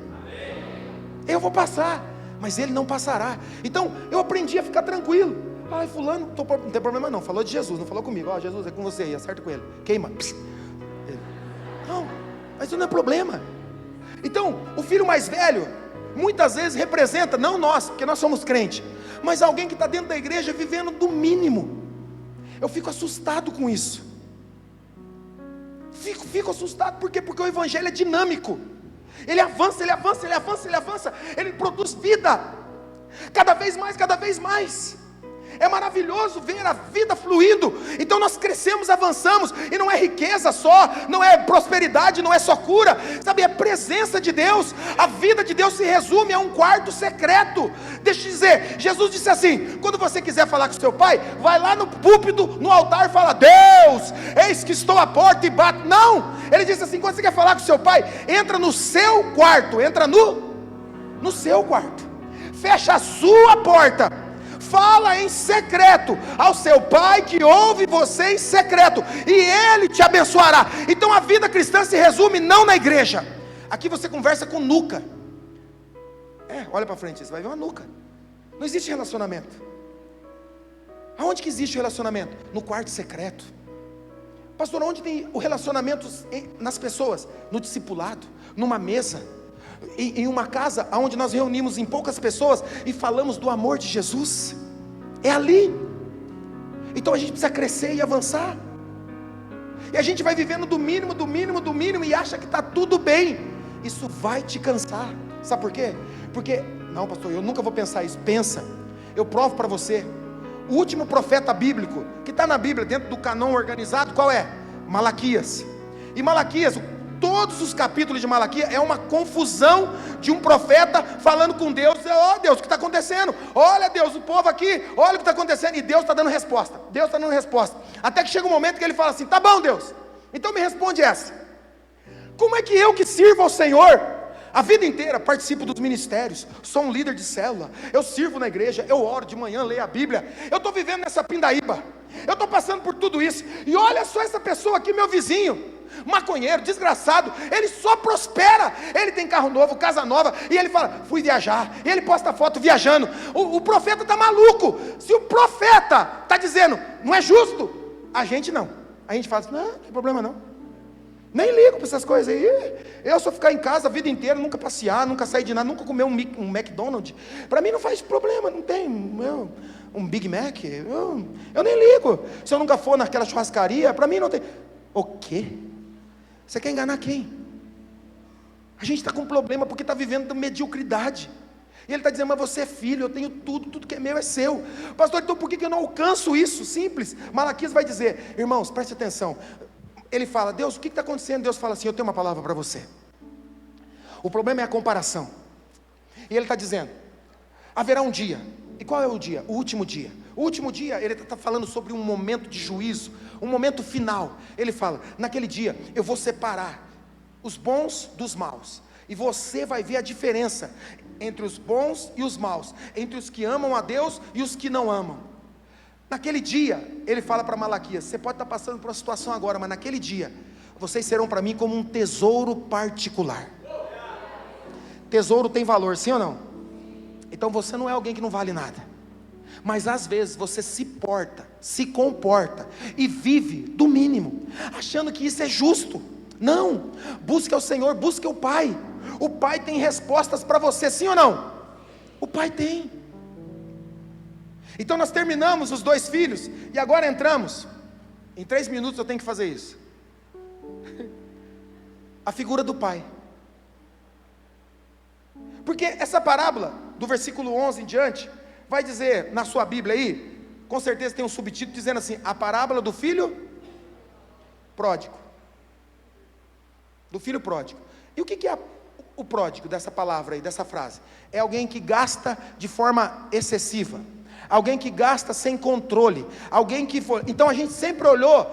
Eu vou passar, mas ele não passará. Então eu aprendi a ficar tranquilo. Ai, fulano, não tem problema não, falou de Jesus, não falou comigo. Ó, Jesus, é com você aí, acerta com ele, queima. Não, mas isso não é problema. Então, o filho mais velho, muitas vezes representa, não nós, porque nós somos crentes, mas alguém que está dentro da igreja vivendo do mínimo. Eu fico assustado com isso. Fico assustado, por quê? Porque o evangelho é dinâmico. Ele avança, ele avança, ele avança, ele avança. Ele produz vida, cada vez mais, cada vez mais. É maravilhoso ver a vida fluindo. Então nós crescemos, avançamos. E não é riqueza só, não é prosperidade, não é só cura, sabe, é presença de Deus. A vida de Deus se resume a um quarto secreto. Deixa eu te dizer, Jesus disse assim, quando você quiser falar com seu pai, vai lá no púlpito, no altar e fala, Deus, eis que estou à porta e bato. Não, ele disse assim, quando você quer falar com seu pai, entra no seu quarto, entra no seu quarto, fecha a sua porta, fala em secreto ao seu pai que ouve você em secreto, e ele te abençoará. Então a vida cristã se resume não na igreja. Aqui você conversa com nuca. Olha para frente, você vai ver uma nuca. Não existe relacionamento. Aonde que existe o relacionamento? No quarto secreto. Pastor, onde tem o relacionamento nas pessoas? No discipulado, numa mesa, em uma casa onde nós reunimos em poucas pessoas e falamos do amor de Jesus. É ali. Então a gente precisa crescer e avançar. E a gente vai vivendo do mínimo, do mínimo, do mínimo, e acha que está tudo bem. Isso vai te cansar. Sabe por quê? Porque, não pastor, eu nunca vou pensar isso. Pensa, eu provo para você. O último profeta bíblico, que está na Bíblia, dentro do canon organizado, qual é? Malaquias. E Malaquias, todos os capítulos de Malaquias é uma confusão de um profeta falando com Deus. Ó Deus, o que está acontecendo? Olha Deus, o povo aqui, olha o que está acontecendo. E Deus está dando resposta. Deus está dando resposta. Até que chega um momento que ele fala assim, tá bom Deus, então me responde essa. Como é que eu que sirvo ao Senhor a vida inteira, participo dos ministérios, sou um líder de célula, eu sirvo na igreja, eu oro de manhã, leio a Bíblia, eu estou vivendo nessa pindaíba, eu estou passando por tudo isso, e olha só essa pessoa aqui, meu vizinho, maconheiro, desgraçado, ele só prospera, ele tem carro novo, casa nova, e ele fala, fui viajar, e ele posta foto viajando. O profeta está maluco. Se o profeta está dizendo, não é justo, a gente não, a gente fala assim, não tem problema não, nem ligo para essas coisas aí. Eu só ficar em casa a vida inteira, nunca passear, nunca sair de nada, nunca comer um McDonald's, para mim não faz problema, não tem um Big Mac, eu nem ligo. Se eu nunca for naquela churrascaria, para mim não tem. O quê? Você quer enganar quem? A gente está com problema porque está vivendo da mediocridade. E ele está dizendo, mas você é filho, eu tenho tudo, tudo que é meu é seu. Pastor, então por que eu não alcanço isso? Simples. Malaquias vai dizer, irmãos, preste atenção. Ele fala, Deus, o que está acontecendo? Deus fala assim, eu tenho uma palavra para você. O problema é a comparação. E ele está dizendo, haverá um dia. E qual é o dia? O último dia. O último dia, ele está falando sobre um momento de juízo, um momento final. Ele fala: naquele dia eu vou separar os bons dos maus, e você vai ver a diferença entre os bons e os maus, entre os que amam a Deus e os que não amam. Naquele dia, ele fala para Malaquias: você pode estar passando por uma situação agora, mas naquele dia, vocês serão para mim como um tesouro particular. Tesouro tem valor, sim ou não? Então você não é alguém que não vale nada, mas às vezes você se porta, se comporta e vive do mínimo, achando que isso é justo. Não, busque ao Senhor, busque o Pai. O Pai tem respostas para você, sim ou não? O Pai tem. Então nós terminamos os 2 filhos, e agora entramos, em 3 minutos eu tenho que fazer isso, a figura do Pai. Porque essa parábola, do versículo 11 em diante, vai dizer, na sua Bíblia aí, com certeza tem um subtítulo dizendo assim: a parábola do filho pródigo. Do filho pródigo. E o que é o pródigo dessa palavra aí, dessa frase? É alguém que gasta de forma excessiva, alguém que gasta sem controle, alguém que for... Então a gente sempre olhou,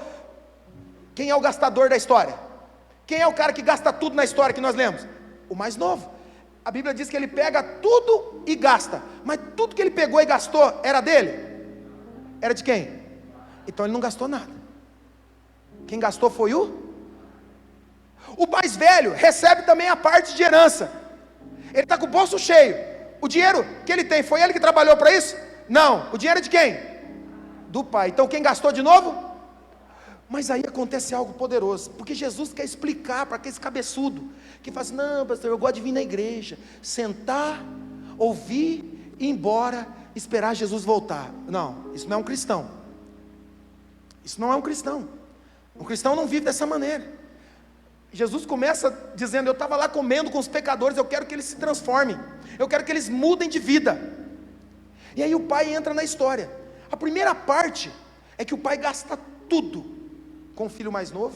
quem é o gastador da história? Quem é o cara que gasta tudo na história que nós lemos? O mais novo. A Bíblia diz que ele pega tudo e gasta, mas tudo que ele pegou e gastou, era dele? Era de quem? Então ele não gastou nada. Quem gastou foi o mais velho. Recebe também a parte de herança. Ele está com o bolso cheio. O dinheiro que ele tem, foi ele que trabalhou para isso? Não, o dinheiro é de quem? Do pai. Então quem gastou de novo? Mas aí acontece algo poderoso, porque Jesus quer explicar para aquele cabeçudo, que fala assim: não, pastor, eu gosto de vir na igreja, sentar, ouvir, ir embora, esperar Jesus voltar. Não, isso não é um cristão. Isso não é um cristão. Um cristão não vive dessa maneira. Jesus começa dizendo: eu estava lá comendo com os pecadores, eu quero que eles se transformem, eu quero que eles mudem de vida. E aí o pai entra na história. A primeira parte é que o pai gasta tudo com o filho mais novo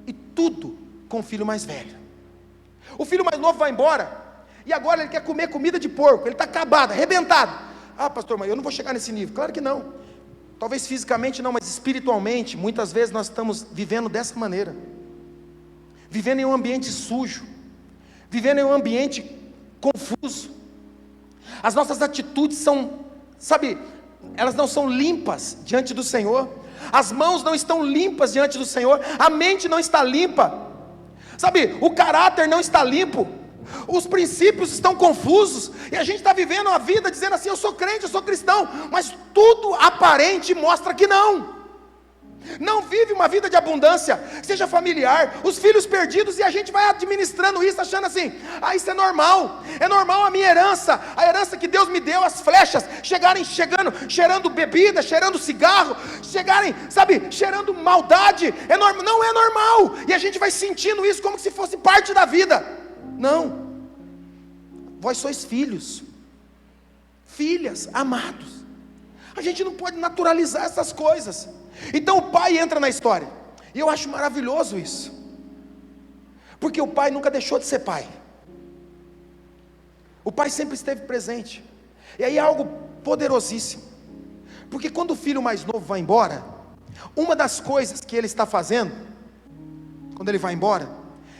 e tudo com o filho mais velho. O filho mais novo vai embora, e agora ele quer comer comida de porco, ele está acabado, arrebentado. Ah, pastor, mas eu não vou chegar nesse nível. Claro que não. Talvez fisicamente não, mas espiritualmente, muitas vezes nós estamos vivendo dessa maneira, vivendo em um ambiente sujo, vivendo em um ambiente confuso. As nossas atitudes são, sabe, elas não são limpas diante do Senhor. As mãos não estão limpas diante do Senhor, a mente não está limpa, sabe, o caráter não está limpo, os princípios estão confusos, e a gente está vivendo a vida dizendo assim: eu sou crente, eu sou cristão, mas tudo aparente mostra que não vive uma vida de abundância, seja familiar, os filhos perdidos, e a gente vai administrando isso, achando assim: ah, isso é normal a minha herança, a herança que Deus me deu, as flechas, chegando, cheirando bebida, cheirando cigarro, chegarem, sabe, cheirando maldade, não é normal, e a gente vai sentindo isso como se fosse parte da vida. Não, vós sois filhos, filhas, amados, a gente não pode naturalizar essas coisas. Então o pai entra na história, e eu acho maravilhoso isso, porque o pai nunca deixou de ser pai, o pai sempre esteve presente, e aí é algo poderosíssimo, porque quando o filho mais novo vai embora, uma das coisas que ele está fazendo, quando ele vai embora,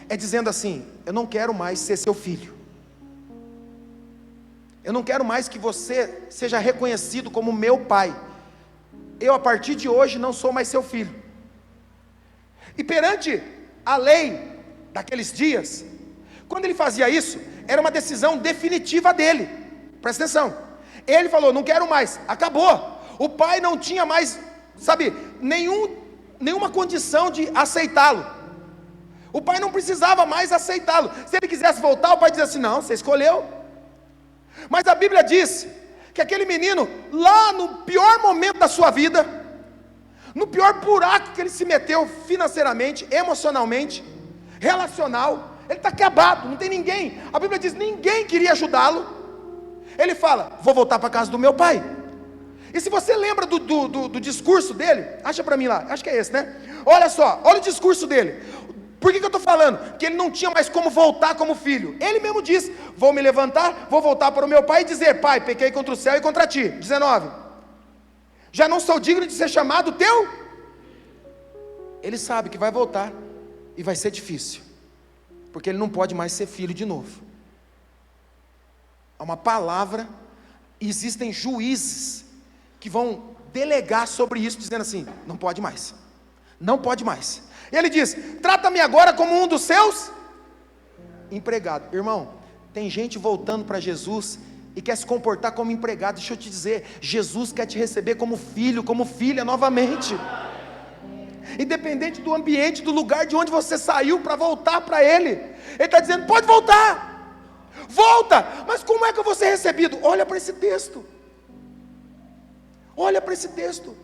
é dizendo assim: eu não quero mais ser seu filho, eu não quero mais que você seja reconhecido como meu pai, eu a partir de hoje não sou mais seu filho. E perante a lei daqueles dias, quando ele fazia isso, era uma decisão definitiva dele. Presta atenção, ele falou: não quero mais, acabou. O pai não tinha mais, sabe, nenhuma condição de aceitá-lo. O pai não precisava mais aceitá-lo. Se ele quisesse voltar, o pai dizia assim: não, você escolheu. Mas a Bíblia diz que aquele menino, lá no pior momento da sua vida, no pior buraco que ele se meteu financeiramente, emocionalmente, relacional, ele está acabado, não tem ninguém. A Bíblia diz: ninguém queria ajudá-lo. Ele fala: vou voltar para a casa do meu pai. E se você lembra do discurso dele, acha para mim lá, acho que é esse, né? Olha só, olha o discurso dele. Por que eu estou falando? Que ele não tinha mais como voltar como filho. Ele mesmo disse: vou me levantar, vou voltar para o meu pai e dizer: pai, pequei contra o céu e contra ti. 19. Já não sou digno de ser chamado teu? Ele sabe que vai voltar e vai ser difícil, porque ele não pode mais ser filho de novo. Há uma palavra, e existem juízes que vão delegar sobre isso, dizendo assim: não pode mais, não pode mais. E ele diz: trata-me agora como um dos seus empregados. Irmão, tem gente voltando para Jesus e quer se comportar como empregado. Deixa eu te dizer, Jesus quer te receber como filho, como filha novamente, independente do ambiente, do lugar de onde você saiu, para voltar para Ele. Ele está dizendo: pode voltar, volta. Mas como é que eu vou ser recebido? Olha para esse texto, olha para esse texto.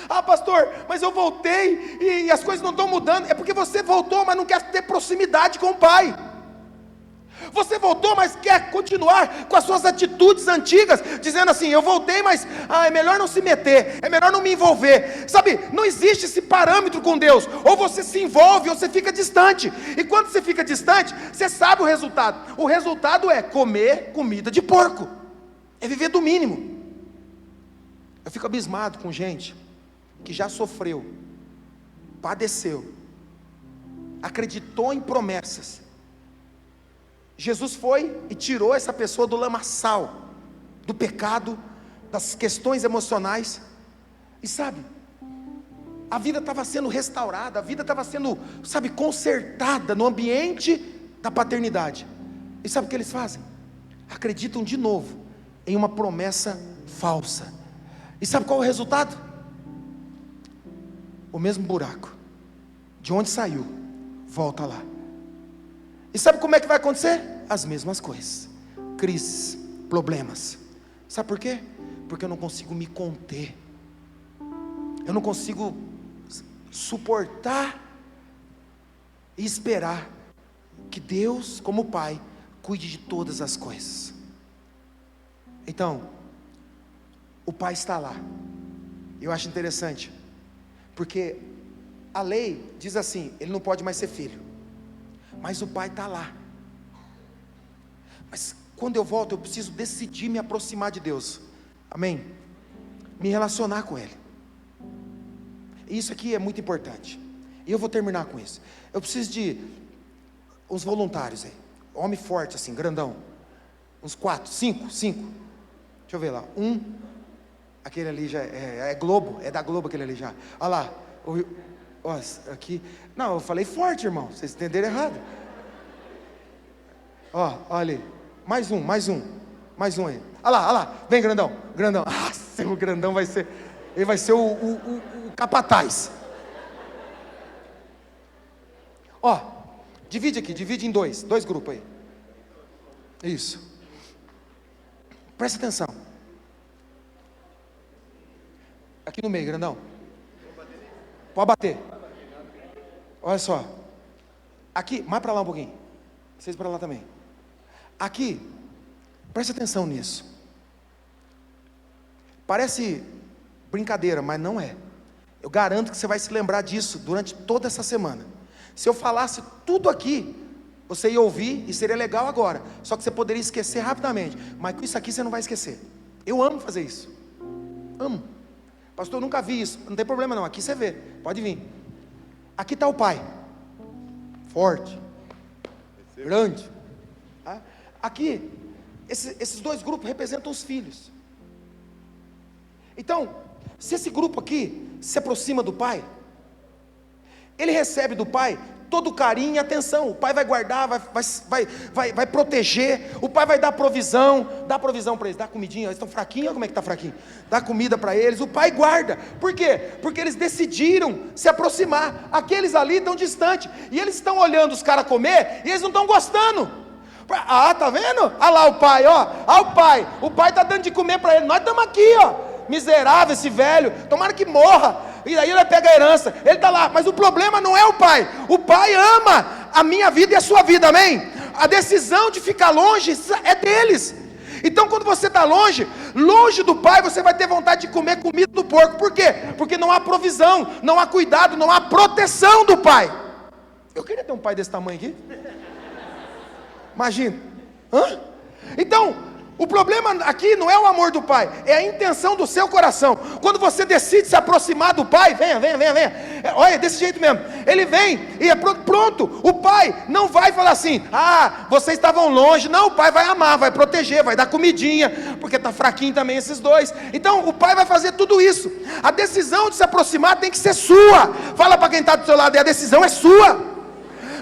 Ah, pastor, mas eu voltei e as coisas não estão mudando. É porque você voltou, mas não quer ter proximidade com o Pai. Você voltou, mas quer continuar com as suas atitudes antigas, dizendo assim: eu voltei, mas é melhor não se meter, é melhor não me envolver. Sabe, não existe esse parâmetro com Deus. Ou você se envolve ou você fica distante. E quando você fica distante, você sabe o resultado. O resultado é comer comida de porco, é viver do mínimo. Eu fico abismado com gente que já sofreu, padeceu, acreditou em promessas. Jesus foi e tirou essa pessoa do lamaçal, do pecado, das questões emocionais. E sabe, a vida estava sendo restaurada, a vida estava sendo, sabe, consertada no ambiente da paternidade. E sabe o que eles fazem? Acreditam de novo em uma promessa falsa. E sabe qual é o resultado? O mesmo buraco. De onde saiu, volta lá. E sabe como é que vai acontecer? As mesmas coisas: crises, problemas. Sabe por quê? Porque eu não consigo me conter, eu não consigo suportar e esperar que Deus, como Pai, cuide de todas as coisas. Então, o Pai está lá. Eu acho interessante, porque a lei diz assim: ele não pode mais ser filho, mas o Pai está lá. Mas quando eu volto, eu preciso decidir me aproximar de Deus, amém? Me relacionar com Ele. E isso aqui é muito importante, e eu vou terminar com isso. Eu preciso de uns voluntários aí, homem forte assim, grandão, uns 4, 5, deixa eu ver lá, aquele ali já é Globo, é da Globo aquele ali já, olha lá, aqui, não, eu falei forte, irmão, vocês entenderam errado. Olha ali, mais um aí, olha lá, vem grandão, o grandão vai ser, ele vai ser o capataz. Divide aqui, divide em dois grupos aí, isso, presta atenção, aqui no meio, grandão, pode bater. Olha só, aqui, mais para lá um pouquinho, vocês para lá também. Aqui, preste atenção nisso. Parece brincadeira, mas não é. Eu garanto que você vai se lembrar disso durante toda essa semana. Se eu falasse tudo aqui, você ia ouvir e seria legal agora, só que você poderia esquecer rapidamente. Mas com isso aqui você não vai esquecer. Eu amo fazer isso, amo. Pastor, eu nunca vi isso. Não tem problema não, aqui você vê, pode vir. Aqui está o Pai, forte, grande. Aqui, esses dois grupos representam os filhos. Então, se esse grupo aqui se aproxima do Pai, ele recebe do Pai todo o carinho e atenção. O Pai vai guardar, vai proteger. O Pai vai dar provisão. Dá provisão para eles, dá comidinha. Eles estão fraquinhos, olha como é que está fraquinho. Dá comida para eles. O Pai guarda. Por quê? Porque eles decidiram se aproximar. Aqueles ali estão distantes, e eles estão olhando os caras comer, e eles não estão gostando. Tá vendo? Olha lá o Pai, o Pai está dando de comer para ele. Nós estamos aqui, miserável esse velho, tomara que morra, e aí ele pega a herança, ele está lá. Mas o problema não é o Pai ama a minha vida e a sua vida, amém? A decisão de ficar longe é deles. Então quando você está longe do Pai, você vai ter vontade de comer comida do porco. Por quê? Porque não há provisão, não há cuidado, não há proteção do Pai. Eu queria ter um pai desse tamanho aqui, imagina. Então, O problema aqui não é o amor do pai, é a intenção do seu coração. Quando você decide se aproximar do pai, venha. Olha, desse jeito mesmo. Ele vem e é pronto. O pai não vai falar assim: vocês estavam longe. Não, o pai vai amar, vai proteger, vai dar comidinha, porque está fraquinho também esses dois. Então o pai vai fazer tudo isso. A decisão de se aproximar tem que ser sua. Fala para quem está do seu lado, a decisão é sua.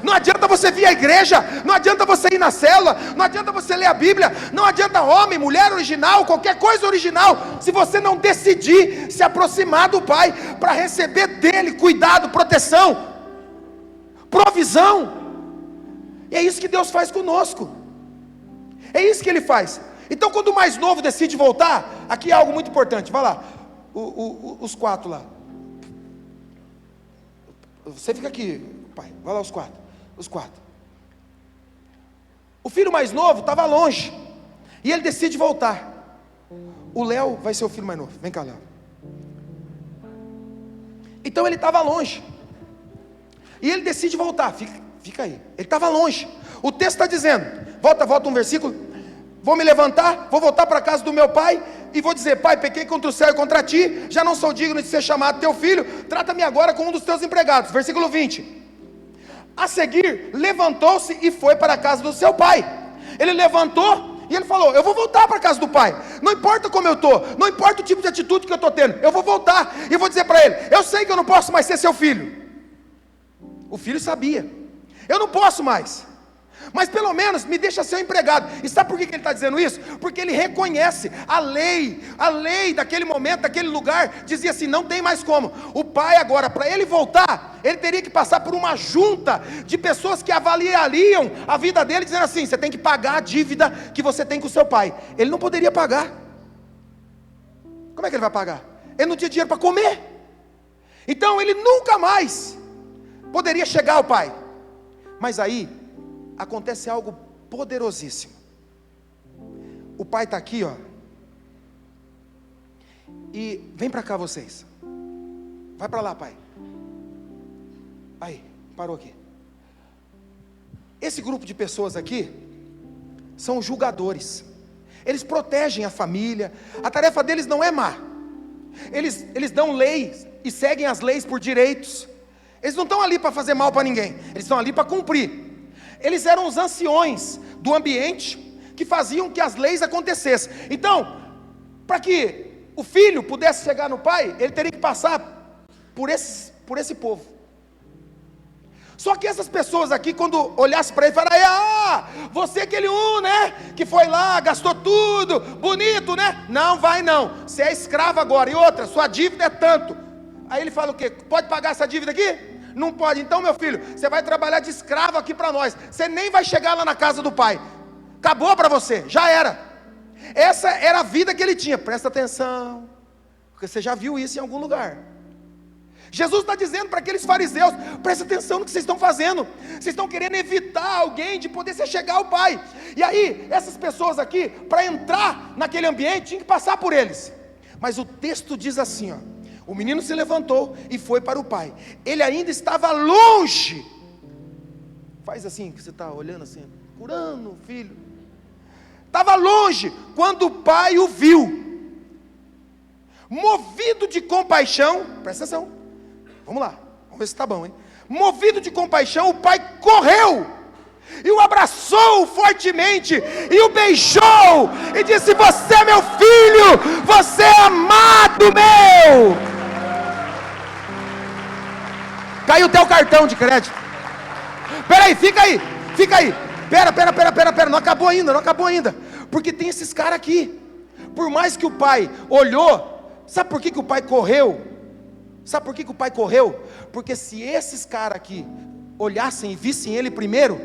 Não adianta você vir à igreja, não adianta você ir na célula, não adianta você ler a Bíblia, não adianta homem, mulher original, qualquer coisa original, se você não decidir se aproximar do pai, para receber dele cuidado, proteção, provisão. E é isso que Deus faz conosco, é isso que Ele faz. Então quando o mais novo decide voltar, aqui é algo muito importante, vai lá, os 4 lá, você fica aqui, pai, vai lá os 4. O filho mais novo estava longe, e ele decide voltar. O Léo vai ser o filho mais novo, vem cá, Léo. Então ele estava longe, e ele decide voltar, fica aí, ele estava longe. O texto está dizendo, volta um versículo: vou me levantar, vou voltar para a casa do meu pai, e vou dizer: pai, pequei contra o céu e contra ti, já não sou digno de ser chamado teu filho, trata-me agora como um dos teus empregados. Versículo 20. A seguir, levantou-se e foi para a casa do seu pai. Ele levantou e ele falou: eu vou voltar para a casa do pai, não importa como eu estou, não importa o tipo de atitude que eu estou tendo, eu vou voltar, e vou dizer para ele: eu sei que eu não posso mais ser seu filho. O filho sabia: eu não posso mais, mas pelo menos me deixa ser um empregado. E sabe por que ele está dizendo isso? Porque ele reconhece a lei daquele momento, daquele lugar, dizia assim: não tem mais como. O pai agora, para ele voltar, ele teria que passar por uma junta de pessoas que avaliariam a vida dele, dizendo assim: você tem que pagar a dívida que você tem com o seu pai. Ele não poderia pagar. Como é que ele vai pagar? Ele não tinha dinheiro para comer. Então ele nunca mais poderia chegar ao pai. Mas aí acontece algo poderosíssimo. O pai está aqui, ó. E vem para cá vocês. Vai para lá, pai. Aí, parou aqui. Esse grupo de pessoas aqui são julgadores. Eles protegem a família. A tarefa deles não é má. Eles dão leis e seguem as leis por direitos. Eles não estão ali para fazer mal para ninguém. Eles estão ali para cumprir. Eles eram os anciões do ambiente que faziam que as leis acontecessem. Então, para que o filho pudesse chegar no pai, ele teria que passar por esse povo. Só que essas pessoas aqui, quando olhassem para ele, falaram: você é aquele né, que foi lá, gastou tudo, bonito, né? Não vai não, você é escravo agora. E outra, sua dívida é tanto. Aí ele fala o quê? Pode pagar essa dívida aqui? Não pode. Então, meu filho, você vai trabalhar de escravo aqui para nós, você nem vai chegar lá na casa do pai, acabou para você, já era. Essa era a vida que ele tinha. Presta atenção, porque você já viu isso em algum lugar. Jesus está dizendo para aqueles fariseus: presta atenção no que vocês estão fazendo, vocês estão querendo evitar alguém de poder se chegar ao pai. E aí, essas pessoas aqui, para entrar naquele ambiente, tinham que passar por eles. Mas o texto diz assim, ó: o menino se levantou e foi para o pai. Ele ainda estava longe. Faz assim, que você está olhando assim, curando o filho. Estava longe, quando o pai o viu. Movido de compaixão, presta atenção, vamos lá, vamos ver se está bom, hein? Movido de compaixão, o pai correu e o abraçou fortemente, e o beijou, e disse: você é meu filho, você é amado meu. Caiu o teu cartão de crédito. Peraí, fica aí. Pera, não acabou ainda. Porque tem esses caras aqui. Por mais que o pai olhou, sabe por que o pai correu? Porque se esses caras aqui olhassem e vissem ele primeiro,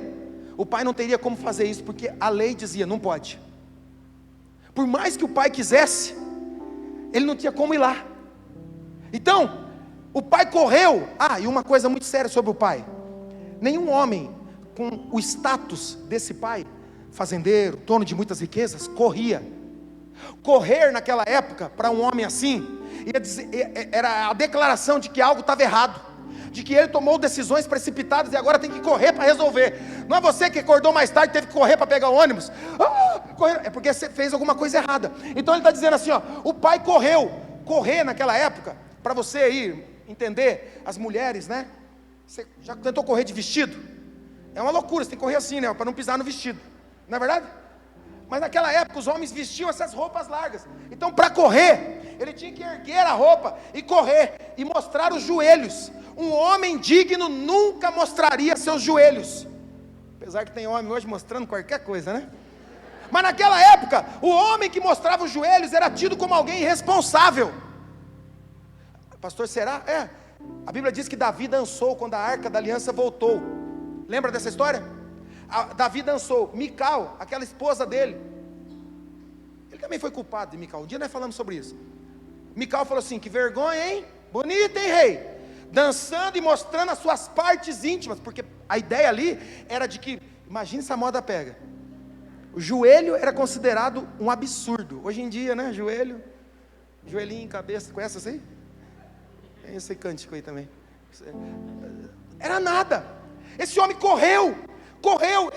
o pai não teria como fazer isso, porque a lei dizia: não pode. Por mais que o pai quisesse, ele não tinha como ir lá. Então, o pai correu. E uma coisa muito séria sobre o pai: nenhum homem com o status desse pai, fazendeiro, dono de muitas riquezas, corria. Correr naquela época, para um homem assim, era a declaração de que algo estava errado, de que ele tomou decisões precipitadas e agora tem que correr para resolver. Não é você que acordou mais tarde, teve que correr para pegar o ônibus. correndo, é porque você fez alguma coisa errada. Então ele está dizendo assim, ó, o pai correr naquela época, para você aí entender, as mulheres, né? Você já tentou correr de vestido? É uma loucura, você tem que correr assim, né? Para não pisar no vestido, não é verdade? Mas naquela época os homens vestiam essas roupas largas. Então para correr, ele tinha que erguer a roupa e correr, e mostrar os joelhos. Um homem digno nunca mostraria seus joelhos. Apesar que tem homem hoje mostrando qualquer coisa, né? Mas naquela época, o homem que mostrava os joelhos era tido como alguém irresponsável. Pastor, será? A Bíblia diz que Davi dançou quando a arca da aliança voltou. Lembra dessa história? Davi dançou. Mical, aquela esposa dele, ele também foi culpado de Mical. Um dia nós falamos sobre isso. Mical falou assim, que vergonha, hein? Bonita, hein, rei? Dançando e mostrando as suas partes íntimas, porque a ideia ali era de que, imagine se a moda pega, o joelho era considerado um absurdo. Hoje em dia, né, joelhinho, cabeça, conhece isso aí? Tem esse cântico aí também. Era nada. Esse homem correu,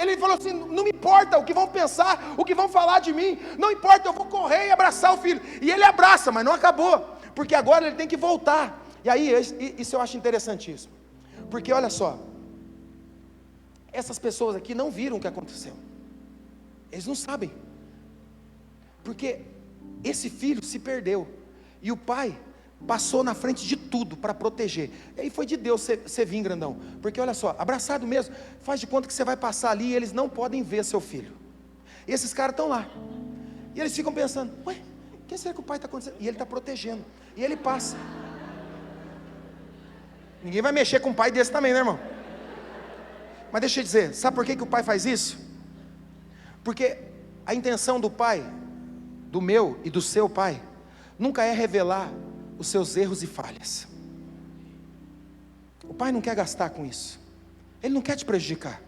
ele falou assim, não me importa o que vão pensar, o que vão falar de mim, não importa, eu vou correr e abraçar o filho. E ele abraça, mas não acabou, porque agora ele tem que voltar. E aí, isso eu acho interessantíssimo, porque olha só, essas pessoas aqui não viram o que aconteceu, eles não sabem, porque esse filho se perdeu, e o pai passou na frente de tudo para proteger. E aí foi de Deus você vir, grandão, porque olha só, abraçado mesmo, faz de conta que você vai passar ali e eles não podem ver seu filho. E esses caras estão lá, e eles ficam pensando, ué, o que será que o pai está acontecendo? E ele está protegendo, e ele passa. Ninguém vai mexer com um pai desse também, né, irmão? Mas deixa eu dizer, sabe por que o pai faz isso? Porque a intenção do pai, do meu e do seu pai, nunca é revelar os seus erros e falhas. O pai não quer gastar com isso, ele não quer te prejudicar.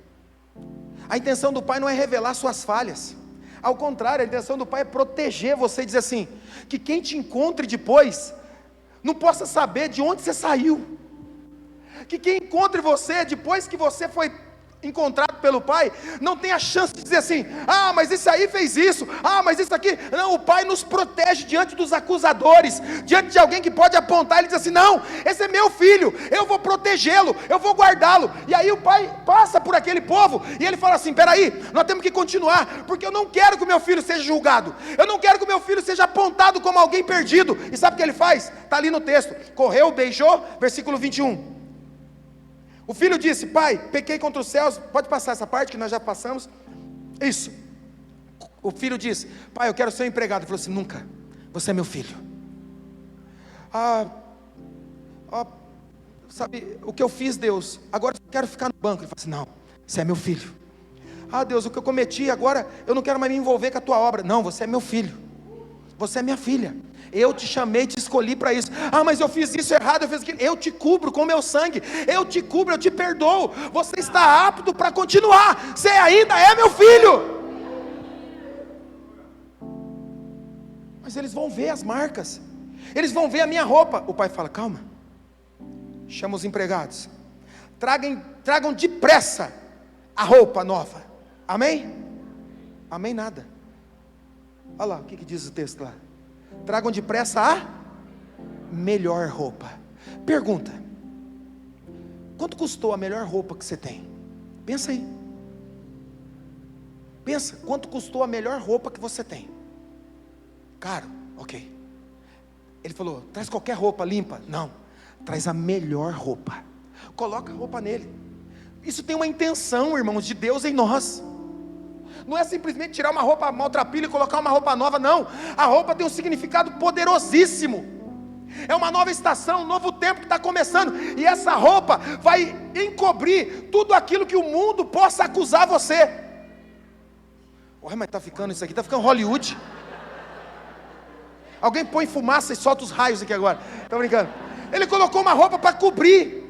A intenção do pai não é revelar suas falhas, ao contrário, a intenção do pai é proteger você e dizer assim, que quem te encontre depois, não possa saber de onde você saiu, que quem encontre você, depois que você foi encontrado pelo pai, não tem a chance de dizer assim, mas esse aí fez isso, mas isso aqui, não, o pai nos protege diante dos acusadores, diante de alguém que pode apontar, ele diz assim, não, esse é meu filho, eu vou protegê-lo, eu vou guardá-lo. E aí o pai passa por aquele povo, e ele fala assim, peraí, nós temos que continuar, porque eu não quero que o meu filho seja julgado, eu não quero que o meu filho seja apontado como alguém perdido. E sabe o que ele faz? Está ali no texto, correu, beijou, versículo 21, o filho disse, pai, pequei contra os céus. Pode passar essa parte que nós já passamos. Isso. O filho disse, pai, eu quero ser um empregado. Ele falou assim, nunca, você é meu filho. Sabe, o que eu fiz, Deus, agora eu quero ficar no banco. Ele falou assim, não, você é meu filho. Deus, o que eu cometi, agora eu não quero mais me envolver com a tua obra. Não, você é meu filho, você é minha filha, eu te chamei, te escolhi para isso. Mas eu fiz isso errado, eu fiz aquilo. Eu te cubro com o meu sangue, eu te cubro, eu te perdoo. Você está apto para continuar, você ainda é meu filho. Mas eles vão ver as marcas, eles vão ver a minha roupa. O pai fala, calma, chama os empregados, tragam depressa a roupa nova. Amém? Amém nada. Olha lá, o que diz o texto lá? Tragam depressa a melhor roupa. Pergunta, quanto custou a melhor roupa que você tem? Pensa aí. Pensa, quanto custou a melhor roupa que você tem? Caro, ok. Ele falou, traz qualquer roupa limpa. Não, traz a melhor roupa. Coloca a roupa nele. Isso tem uma intenção, irmãos, de Deus em nós. Não é simplesmente tirar uma roupa maltrapilha e colocar uma roupa nova, não. A roupa tem um significado poderosíssimo. É uma nova estação, um novo tempo que está começando. E essa roupa vai encobrir tudo aquilo que o mundo possa acusar você. Ué, mas está ficando isso aqui, está ficando Hollywood. Alguém põe fumaça e solta os raios aqui agora. Estou brincando. Ele colocou uma roupa para cobrir,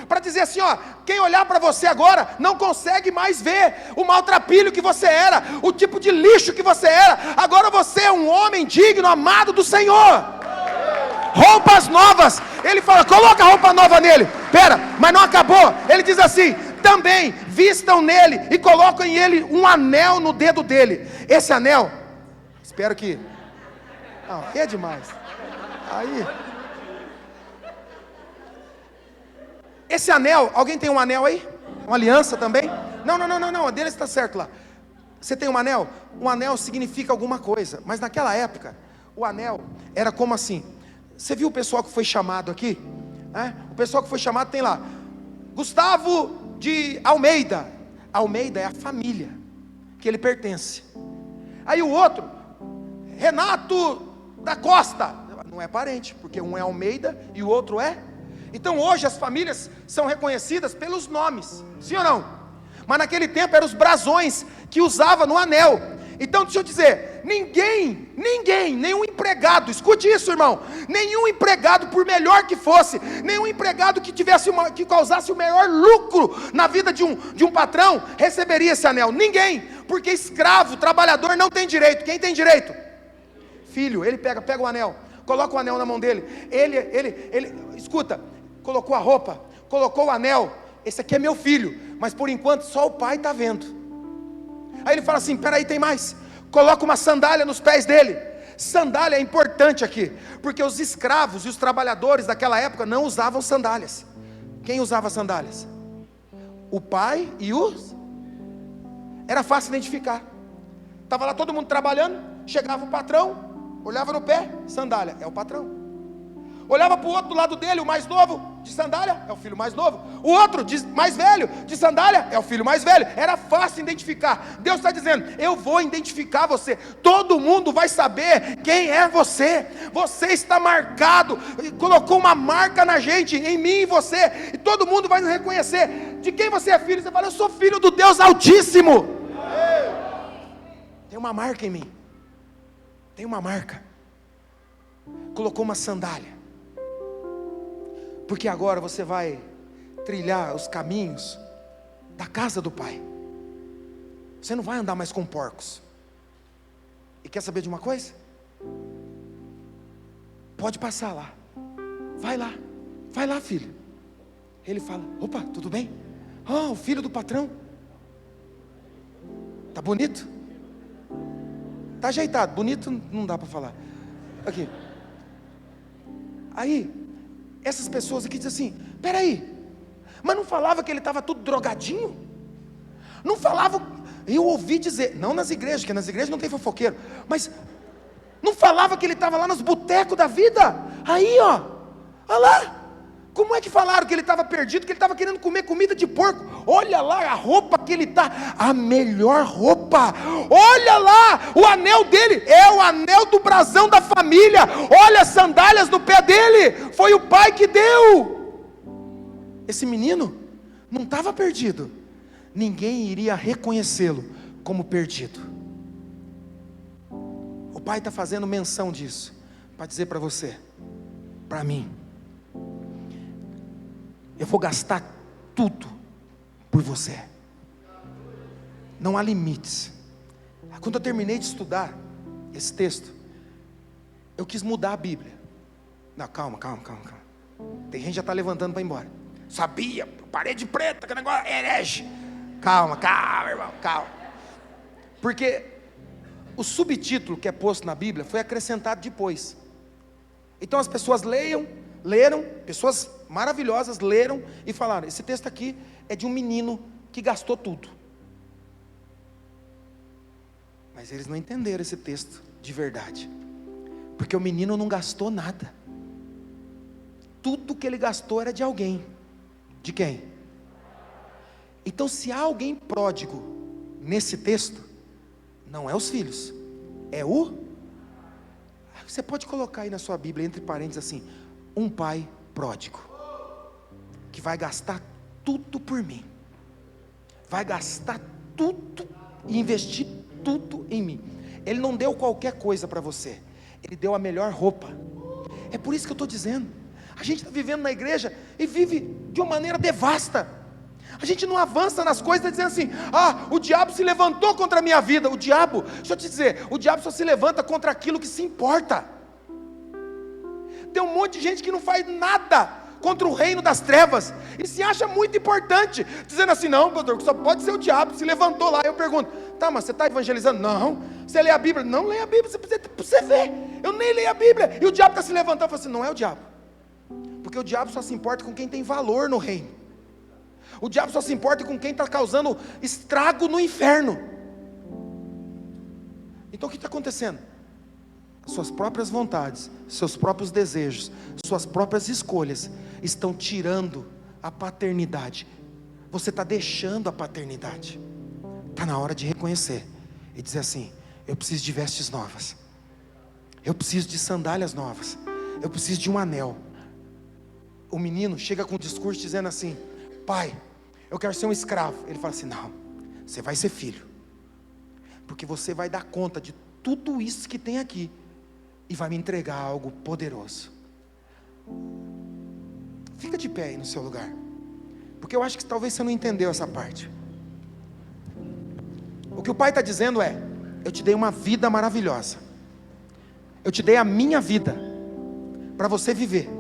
para dizer assim, quem olhar para você agora, não consegue mais ver o maltrapilho que você era, o tipo de lixo que você era. Agora você é um homem digno, amado do Senhor. Roupas novas. Ele fala, coloca a roupa nova nele. Mas não acabou. Ele diz assim, também vistam nele e colocam em ele um anel no dedo dele. Esse anel, espero que... Não, é demais. Aí... Esse anel, alguém tem um anel aí? Uma aliança também? Não, a dele está certo lá. Você tem um anel? Um anel significa alguma coisa, mas naquela época, o anel era como assim. Você viu o pessoal que foi chamado aqui? O pessoal que foi chamado tem lá, Gustavo de Almeida. Almeida é a família que ele pertence. Aí o outro, Renato da Costa, não é parente, porque um é Almeida e o outro é... Então hoje as famílias são reconhecidas pelos nomes, sim ou não? Mas naquele tempo eram os brasões que usava no anel. Então deixa eu dizer, ninguém, nenhum empregado, escute isso, irmão, nenhum empregado, por melhor que fosse, nenhum empregado que que causasse o maior lucro na vida de um patrão, receberia esse anel. Ninguém, porque escravo, trabalhador não tem direito. Quem tem direito? Filho. Ele pega o anel, coloca o anel na mão dele, ele escuta, colocou a roupa, colocou o anel, esse aqui é meu filho, mas por enquanto só o pai está vendo. Aí ele fala assim, peraí, tem mais, coloca uma sandália nos pés dele. Sandália é importante aqui, porque os escravos e os trabalhadores daquela época não usavam sandálias. Quem usava sandálias? O pai e os... Era fácil identificar. Estava lá todo mundo trabalhando, chegava o patrão, olhava no pé, sandália, é o patrão. Olhava para o outro do lado dele, o mais novo, de sandália, é o filho mais novo. O outro, mais velho, de sandália, é o filho mais velho. Era fácil identificar. Deus está dizendo, eu vou identificar você. Todo mundo vai saber quem é você. Você está marcado, colocou uma marca na gente, em mim e você. E todo mundo vai nos reconhecer. De quem você é filho? Você fala, eu sou filho do Deus Altíssimo. Tem uma marca em mim. Tem uma marca. Colocou uma sandália. Porque agora você vai trilhar os caminhos da casa do Pai. Você não vai andar mais com porcos. E quer saber de uma coisa? Pode passar lá. Vai lá, filho. Ele fala, opa, tudo bem? O filho do patrão. Tá bonito? Tá ajeitado, bonito não dá para falar. Aqui. Aí, essas pessoas aqui dizem assim, peraí, mas não falava que ele estava tudo drogadinho? Não falava, eu ouvi dizer, não nas igrejas, porque nas igrejas não tem fofoqueiro, mas não falava que ele estava lá nos botecos da vida? Aí ó, olha lá, como é que falaram que ele estava perdido, que ele estava querendo comer comida de porco? Olha lá a roupa que ele está, a melhor roupa. Olha lá, o anel dele é o anel do brasão da família. Olha as sandálias no pé dele, foi o pai que deu. Esse menino não estava perdido, ninguém iria reconhecê-lo como perdido. O pai está fazendo menção disso, para dizer para você, para mim, eu vou gastar tudo por você. Não há limites. Quando eu terminei de estudar esse texto, eu quis mudar a Bíblia. Não, calma. Tem gente que já está levantando para ir embora. Sabia, parede preta, que negócio é herege. Calma, irmão, calma. Porque o subtítulo que é posto na Bíblia foi acrescentado depois. Então as pessoas leram, pessoas maravilhosas leram e falaram, esse texto aqui é de um menino que gastou tudo. Mas eles não entenderam esse texto de verdade, porque o menino não gastou nada. Tudo que ele gastou era de alguém. De quem? Então se há alguém pródigo nesse texto, não é os filhos, é o... Você pode colocar aí na sua Bíblia, entre parênteses assim, um pai pródigo, que vai gastar tudo por mim, vai gastar tudo e investir tudo em mim. Ele não deu qualquer coisa para você, ele deu a melhor roupa. É por isso que eu estou dizendo, a gente está vivendo na igreja e vive de uma maneira devasta. A gente não avança nas coisas, está dizendo assim, o diabo se levantou contra a minha vida. O diabo, deixa eu te dizer, o diabo só se levanta contra aquilo que se importa. Tem um monte de gente que não faz nada contra o reino das trevas, e se acha muito importante, dizendo assim: não, pastor, só pode ser o diabo. Se levantou lá. Eu pergunto: tá, mas você está evangelizando? Não. Você lê a Bíblia? Não lê a Bíblia, você vê, eu nem leio a Bíblia, e o diabo está se levantando. Eu falo assim: não é o diabo, porque o diabo só se importa com quem tem valor no reino. O diabo só se importa com quem está causando estrago no inferno. Então o que está acontecendo? Suas próprias vontades, seus próprios desejos, suas próprias escolhas estão tirando a paternidade. Você está deixando a paternidade. Está na hora de reconhecer e dizer assim: eu preciso de vestes novas, eu preciso de sandálias novas, eu preciso de um anel. O menino chega com um discurso dizendo assim: pai, eu quero ser um escravo. Ele fala assim: não, você vai ser filho, porque você vai dar conta de tudo isso que tem aqui e vai me entregar algo poderoso. Fica de pé aí no seu lugar, porque eu acho que talvez você não entendeu essa parte. O que o pai está dizendo é: eu te dei uma vida maravilhosa, eu te dei a minha vida para você viver.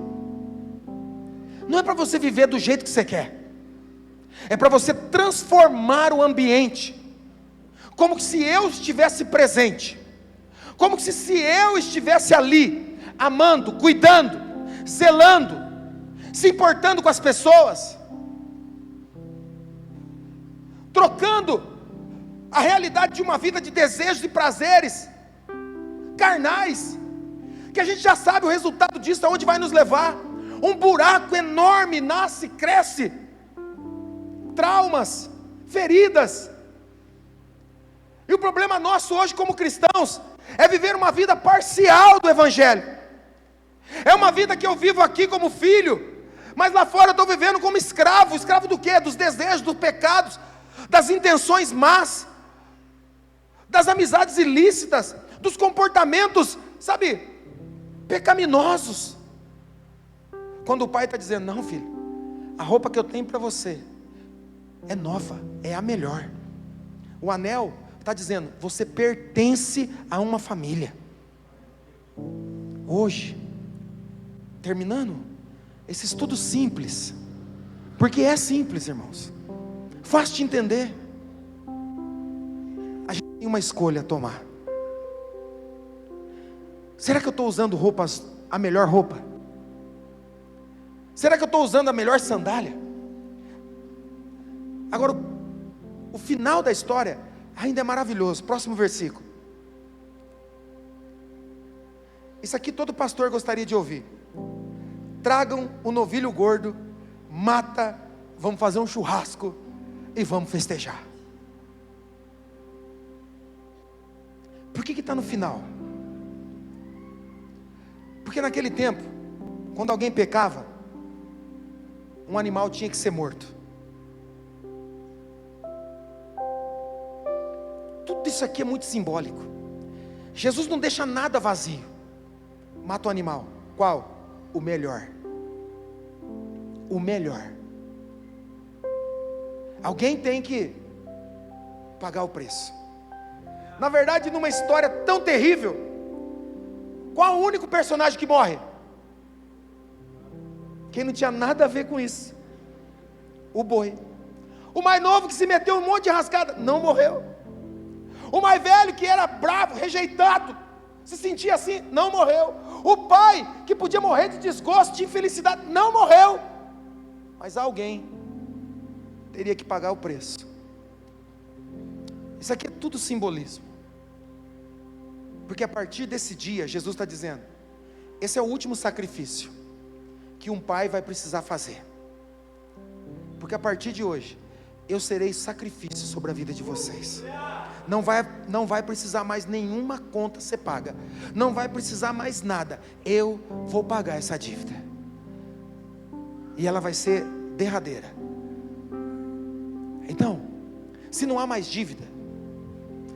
Não é para você viver do jeito que você quer, é para você transformar o ambiente, como se eu estivesse presente, como se eu estivesse ali, amando, cuidando, zelando, se importando com as pessoas, trocando a realidade de uma vida de desejos e prazeres carnais, que a gente já sabe o resultado disso, aonde vai nos levar. Um buraco enorme nasce, cresce, traumas, feridas. E o problema nosso hoje como cristãos é viver uma vida parcial do Evangelho. É uma vida que eu vivo aqui como filho, mas lá fora eu estou vivendo como escravo. Escravo do quê? Dos desejos, dos pecados, das intenções más, das amizades ilícitas, dos comportamentos, sabe, pecaminosos. Quando o pai está dizendo: não, filho, a roupa que eu tenho para você é nova, é a melhor. O anel está dizendo: você pertence a uma família. Hoje, terminando esse estudo simples, porque é simples, irmãos, fácil de entender. A gente tem uma escolha a tomar. Será que eu estou usando roupas, a melhor roupa? Será que eu estou usando a melhor sandália? Agora, o final da história ainda é maravilhoso. Próximo versículo. Isso aqui todo pastor gostaria de ouvir. Tragam o novilho gordo, mata, vamos fazer um churrasco e vamos festejar. Por que está no final? Porque naquele tempo, quando alguém pecava, um animal tinha que ser morto. Tudo isso aqui é muito simbólico. Jesus não deixa nada vazio. Mata o animal. Qual? O melhor. O melhor. Alguém tem que pagar o preço. Na verdade, numa história tão terrível, qual o único personagem que morre? Quem não tinha nada a ver com isso? O boi. O mais novo que se meteu um monte de rascada, não morreu. O mais velho que era bravo, rejeitado, se sentia assim, não morreu. O pai que podia morrer de desgosto, de infelicidade, não morreu. Mas alguém teria que pagar o preço. Isso aqui é tudo simbolismo. Porque a partir desse dia, Jesus está dizendo: esse é o último sacrifício que um pai vai precisar fazer. Porque a partir de hoje, eu serei sacrifício sobre a vida de vocês. Não vai precisar mais nenhuma conta ser paga. Não vai precisar mais nada. Eu vou pagar essa dívida. E ela vai ser derradeira. Então, se não há mais dívida,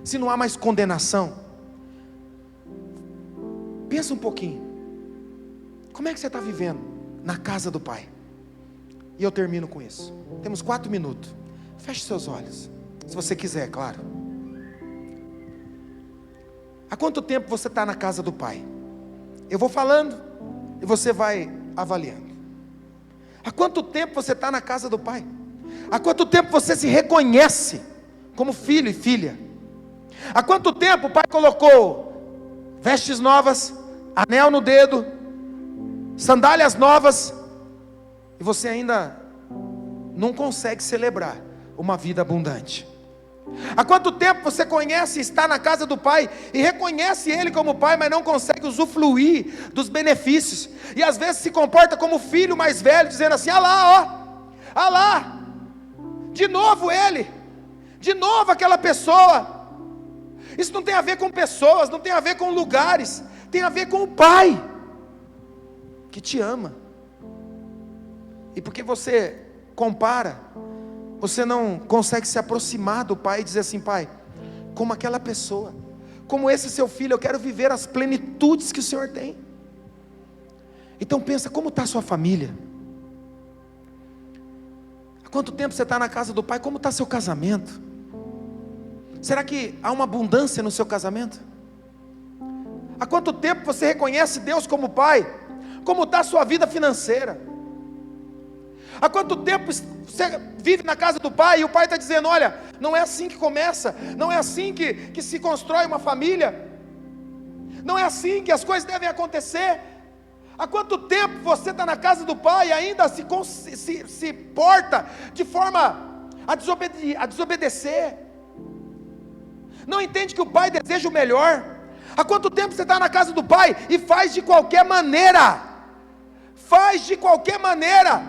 se não há mais condenação, pensa um pouquinho. Como é que você está vivendo na casa do Pai? E eu termino com isso. Temos 4 minutos. Feche seus olhos, se você quiser, claro. Há quanto tempo você está na casa do Pai? Eu vou falando e você vai avaliando. Há quanto tempo você está na casa do Pai? Há quanto tempo você se reconhece como filho e filha? Há quanto tempo o Pai colocou vestes novas, anel no dedo, sandálias novas, e você ainda não consegue celebrar uma vida abundante? Há quanto tempo você conhece, está na casa do Pai e reconhece Ele como Pai, mas não consegue usufruir dos benefícios, e às vezes se comporta como filho mais velho, dizendo assim: ah lá, ó, ah lá, de novo ele, de novo aquela pessoa. Isso não tem a ver com pessoas, não tem a ver com lugares, tem a ver com o Pai que te ama. E porque você compara, você não consegue se aproximar do Pai e dizer assim: Pai, como aquela pessoa, como esse seu filho, eu quero viver as plenitudes que o Senhor tem. Então pensa, como está a sua família? Há quanto tempo você está na casa do Pai? Como está seu casamento? Será que há uma abundância no seu casamento? Há quanto tempo você reconhece Deus como Pai? Como está a sua vida financeira? Há quanto tempo você vive na casa do Pai e o Pai está dizendo: olha, não é assim que começa, não é assim que se constrói uma família, não é assim que as coisas devem acontecer. Há quanto tempo você está na casa do Pai e ainda se porta de forma a desobedecer? Não entende que o Pai deseja o melhor? Há quanto tempo você está na casa do Pai e faz de qualquer maneira? Faz de qualquer maneira,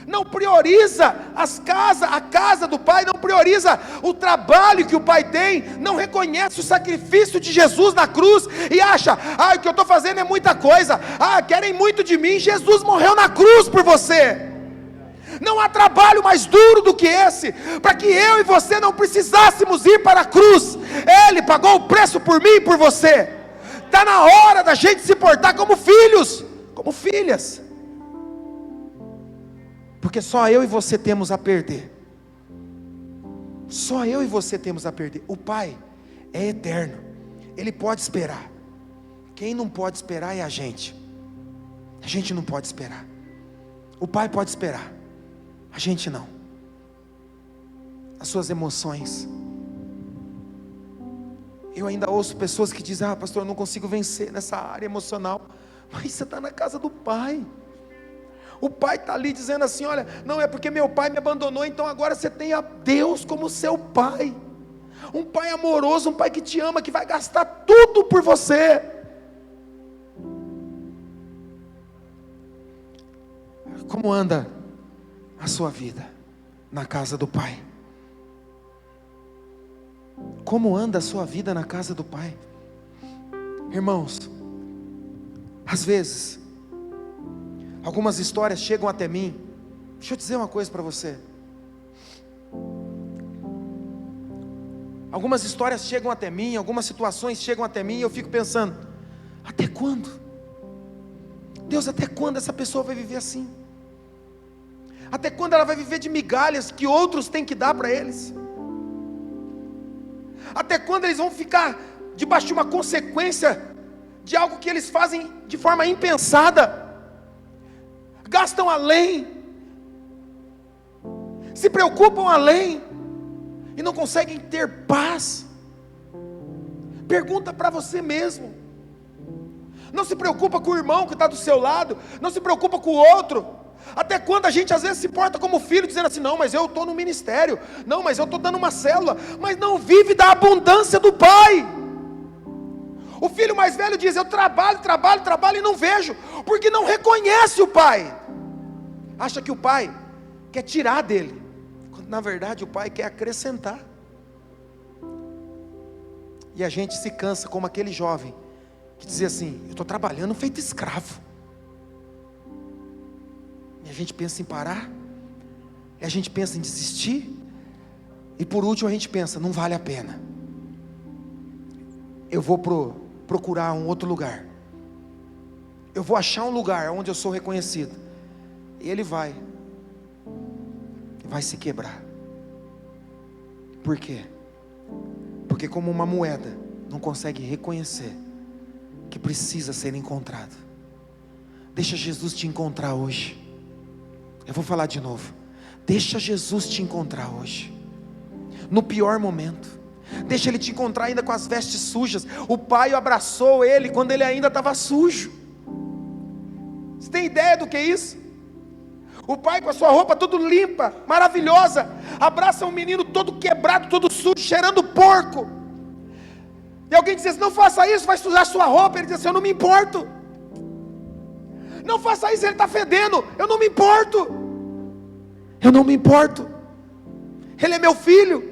não prioriza a casa do Pai, não prioriza o trabalho que o Pai tem, não reconhece o sacrifício de Jesus na cruz, e acha: o que eu estou fazendo é muita coisa, querem muito de mim. Jesus morreu na cruz por você. Não há trabalho mais duro do que esse, para que eu e você não precisássemos ir para a cruz. Ele pagou o preço por mim e por você. Está na hora da gente se portar como filhos, como filhas, porque só eu e você temos a perder. Só eu e você temos a perder. O Pai é eterno, Ele pode esperar. Quem não pode esperar é a gente. A gente não pode esperar. O Pai pode esperar, a gente não. As suas emoções. Eu ainda ouço pessoas que dizem: pastor, eu não consigo vencer nessa área emocional. Mas você está na casa do Pai. O Pai está ali dizendo assim: olha, não é porque meu pai me abandonou, então agora você tem a Deus como seu Pai. Um Pai amoroso, um Pai que te ama, que vai gastar tudo por você. Como anda a sua vida na casa do Pai? Como anda a sua vida na casa do Pai? Irmãos, às vezes algumas histórias chegam até mim. Deixa eu dizer uma coisa para você. Algumas histórias chegam até mim, algumas situações chegam até mim, e eu fico pensando: até quando? Deus, até quando essa pessoa vai viver assim? Até quando ela vai viver de migalhas que outros têm que dar para eles? Até quando eles vão ficar debaixo de uma consequência de algo que eles fazem de forma impensada? Gastam além, se preocupam além, e não conseguem ter paz. Pergunta para você mesmo. Não se preocupa com o irmão que está do seu lado, não se preocupa com o outro. Até quando a gente às vezes se porta como filho, dizendo assim: não, mas eu estou no ministério, não, mas eu estou dando uma célula, mas não vive da abundância do Pai. O filho mais velho diz: eu trabalho e não vejo, porque não reconhece o Pai. Acha que o Pai quer tirar dele, quando na verdade o Pai quer acrescentar. E a gente se cansa como aquele jovem que dizia assim: eu estou trabalhando feito escravo. E a gente pensa em parar, e a gente pensa em desistir, e por último a gente pensa: não vale a pena, eu vou procurar um outro lugar, eu vou achar um lugar onde eu sou reconhecido. E ele vai se quebrar. Por quê? Porque como uma moeda não consegue reconhecer que precisa ser encontrado. Deixa Jesus te encontrar hoje. Eu vou falar de novo. Deixa Jesus te encontrar hoje, no pior momento. Deixa Ele te encontrar ainda com as vestes sujas. O pai abraçou ele quando ele ainda estava sujo. Você tem ideia do que é isso? O pai com a sua roupa toda limpa, maravilhosa, abraça um menino todo quebrado, todo sujo, cheirando porco. E alguém diz assim: não faça isso, vai sujar sua roupa. Ele diz assim: eu não me importo. Não faça isso, ele está fedendo. Eu não me importo. Eu não me importo. Ele é meu filho.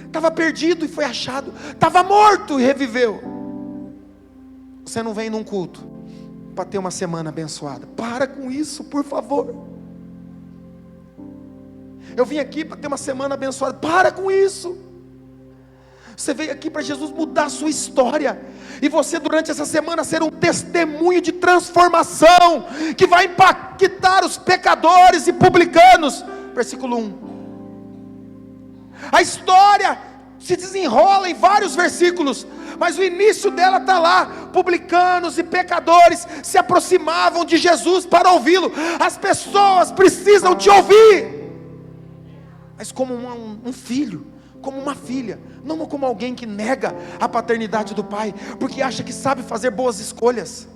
Estava perdido e foi achado. Estava morto e reviveu. Você não vem num culto para ter uma semana abençoada. Para com isso, por favor. Eu vim aqui para ter uma semana abençoada. Para com isso. Você veio aqui para Jesus mudar a sua história, e você durante essa semana ser um testemunho de transformação, que vai impactar os pecadores e publicanos. Versículo 1. A história se desenrola em vários versículos, mas o início dela está lá. Publicanos e pecadores se aproximavam de Jesus para ouvi-lo. As pessoas precisam te ouvir, mas como um filho, como uma filha, não como alguém que nega a paternidade do pai, porque acha que sabe fazer boas escolhas.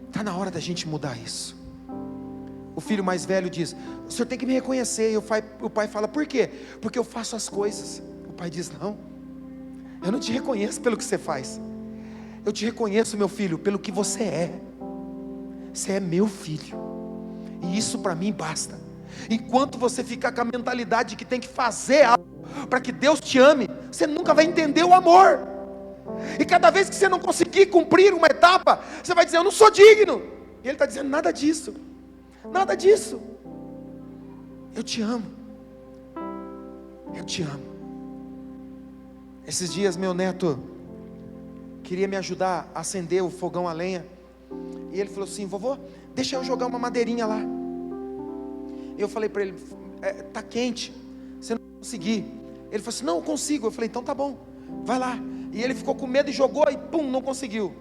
Está na hora da gente mudar isso. O filho mais velho diz: o senhor tem que me reconhecer. E o pai fala: por quê? Porque eu faço as coisas. O pai diz: não, eu não te reconheço pelo que você faz. Eu te reconheço, meu filho, pelo que você é. Você é meu filho, e isso para mim basta. Enquanto você ficar com a mentalidade de que tem que fazer algo para que Deus te ame, você nunca vai entender o amor. E cada vez que você não conseguir cumprir uma etapa, você vai dizer: eu não sou digno. E Ele está dizendo: nada disso, nada disso. Eu te amo. Eu te amo. Esses dias meu neto queria me ajudar a acender o fogão a lenha, e ele falou assim: vovô, deixa eu jogar uma madeirinha lá. Eu falei para ele: tá quente, você não vai conseguir. Ele falou assim: não, eu consigo. Eu falei: então tá bom, vai lá. E ele ficou com medo e jogou, e pum, não conseguiu.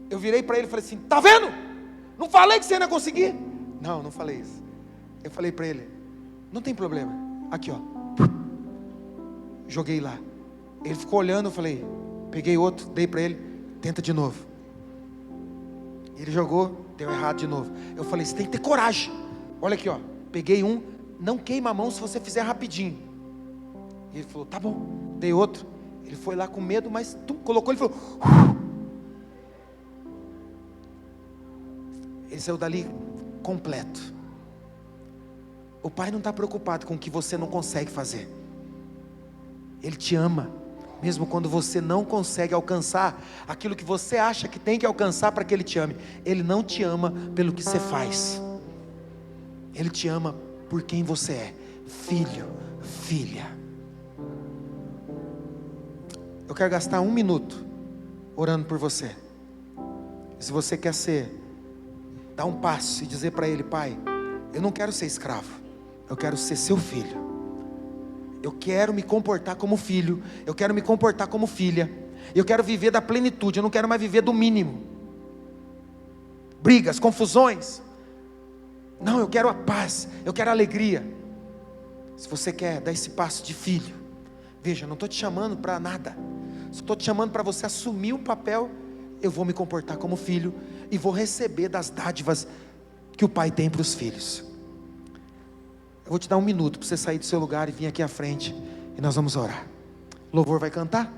Eu virei para ele e falei assim: tá vendo? Não falei que você não ia conseguir? Não, não falei isso. Eu falei para ele: não tem problema, aqui ó, joguei lá. Ele ficou olhando, eu falei, peguei outro, dei para ele, tenta de novo. Ele jogou, deu errado de novo. Eu falei: você tem que ter coragem. Olha aqui ó, peguei um, não queima a mão se você fizer rapidinho. E ele falou: tá bom. Dei outro, ele foi lá com medo, mas colocou, ele falou, ele saiu dali completo. O pai não está preocupado com o que você não consegue fazer. Ele te ama, mesmo quando você não consegue alcançar aquilo que você acha que tem que alcançar para que Ele te ame. Ele não te ama pelo que você faz. Ele te ama por quem você é, filho, filha. Eu quero gastar 1 minuto orando por você. Se você quer dar um passo e dizer para Ele: pai, eu não quero ser escravo, eu quero ser seu filho. Eu quero me comportar como filho, eu quero me comportar como filha, eu quero viver da plenitude, eu não quero mais viver do mínimo. Brigas, confusões. Não, eu quero a paz, eu quero a alegria. Se você quer dar esse passo de filho, veja, eu não estou te chamando para nada, estou te chamando para você assumir um papel. Eu vou me comportar como filho e vou receber das dádivas que o pai tem para os filhos. Eu vou te dar 1 minuto para você sair do seu lugar e vir aqui à frente, e nós vamos orar. O louvor vai cantar.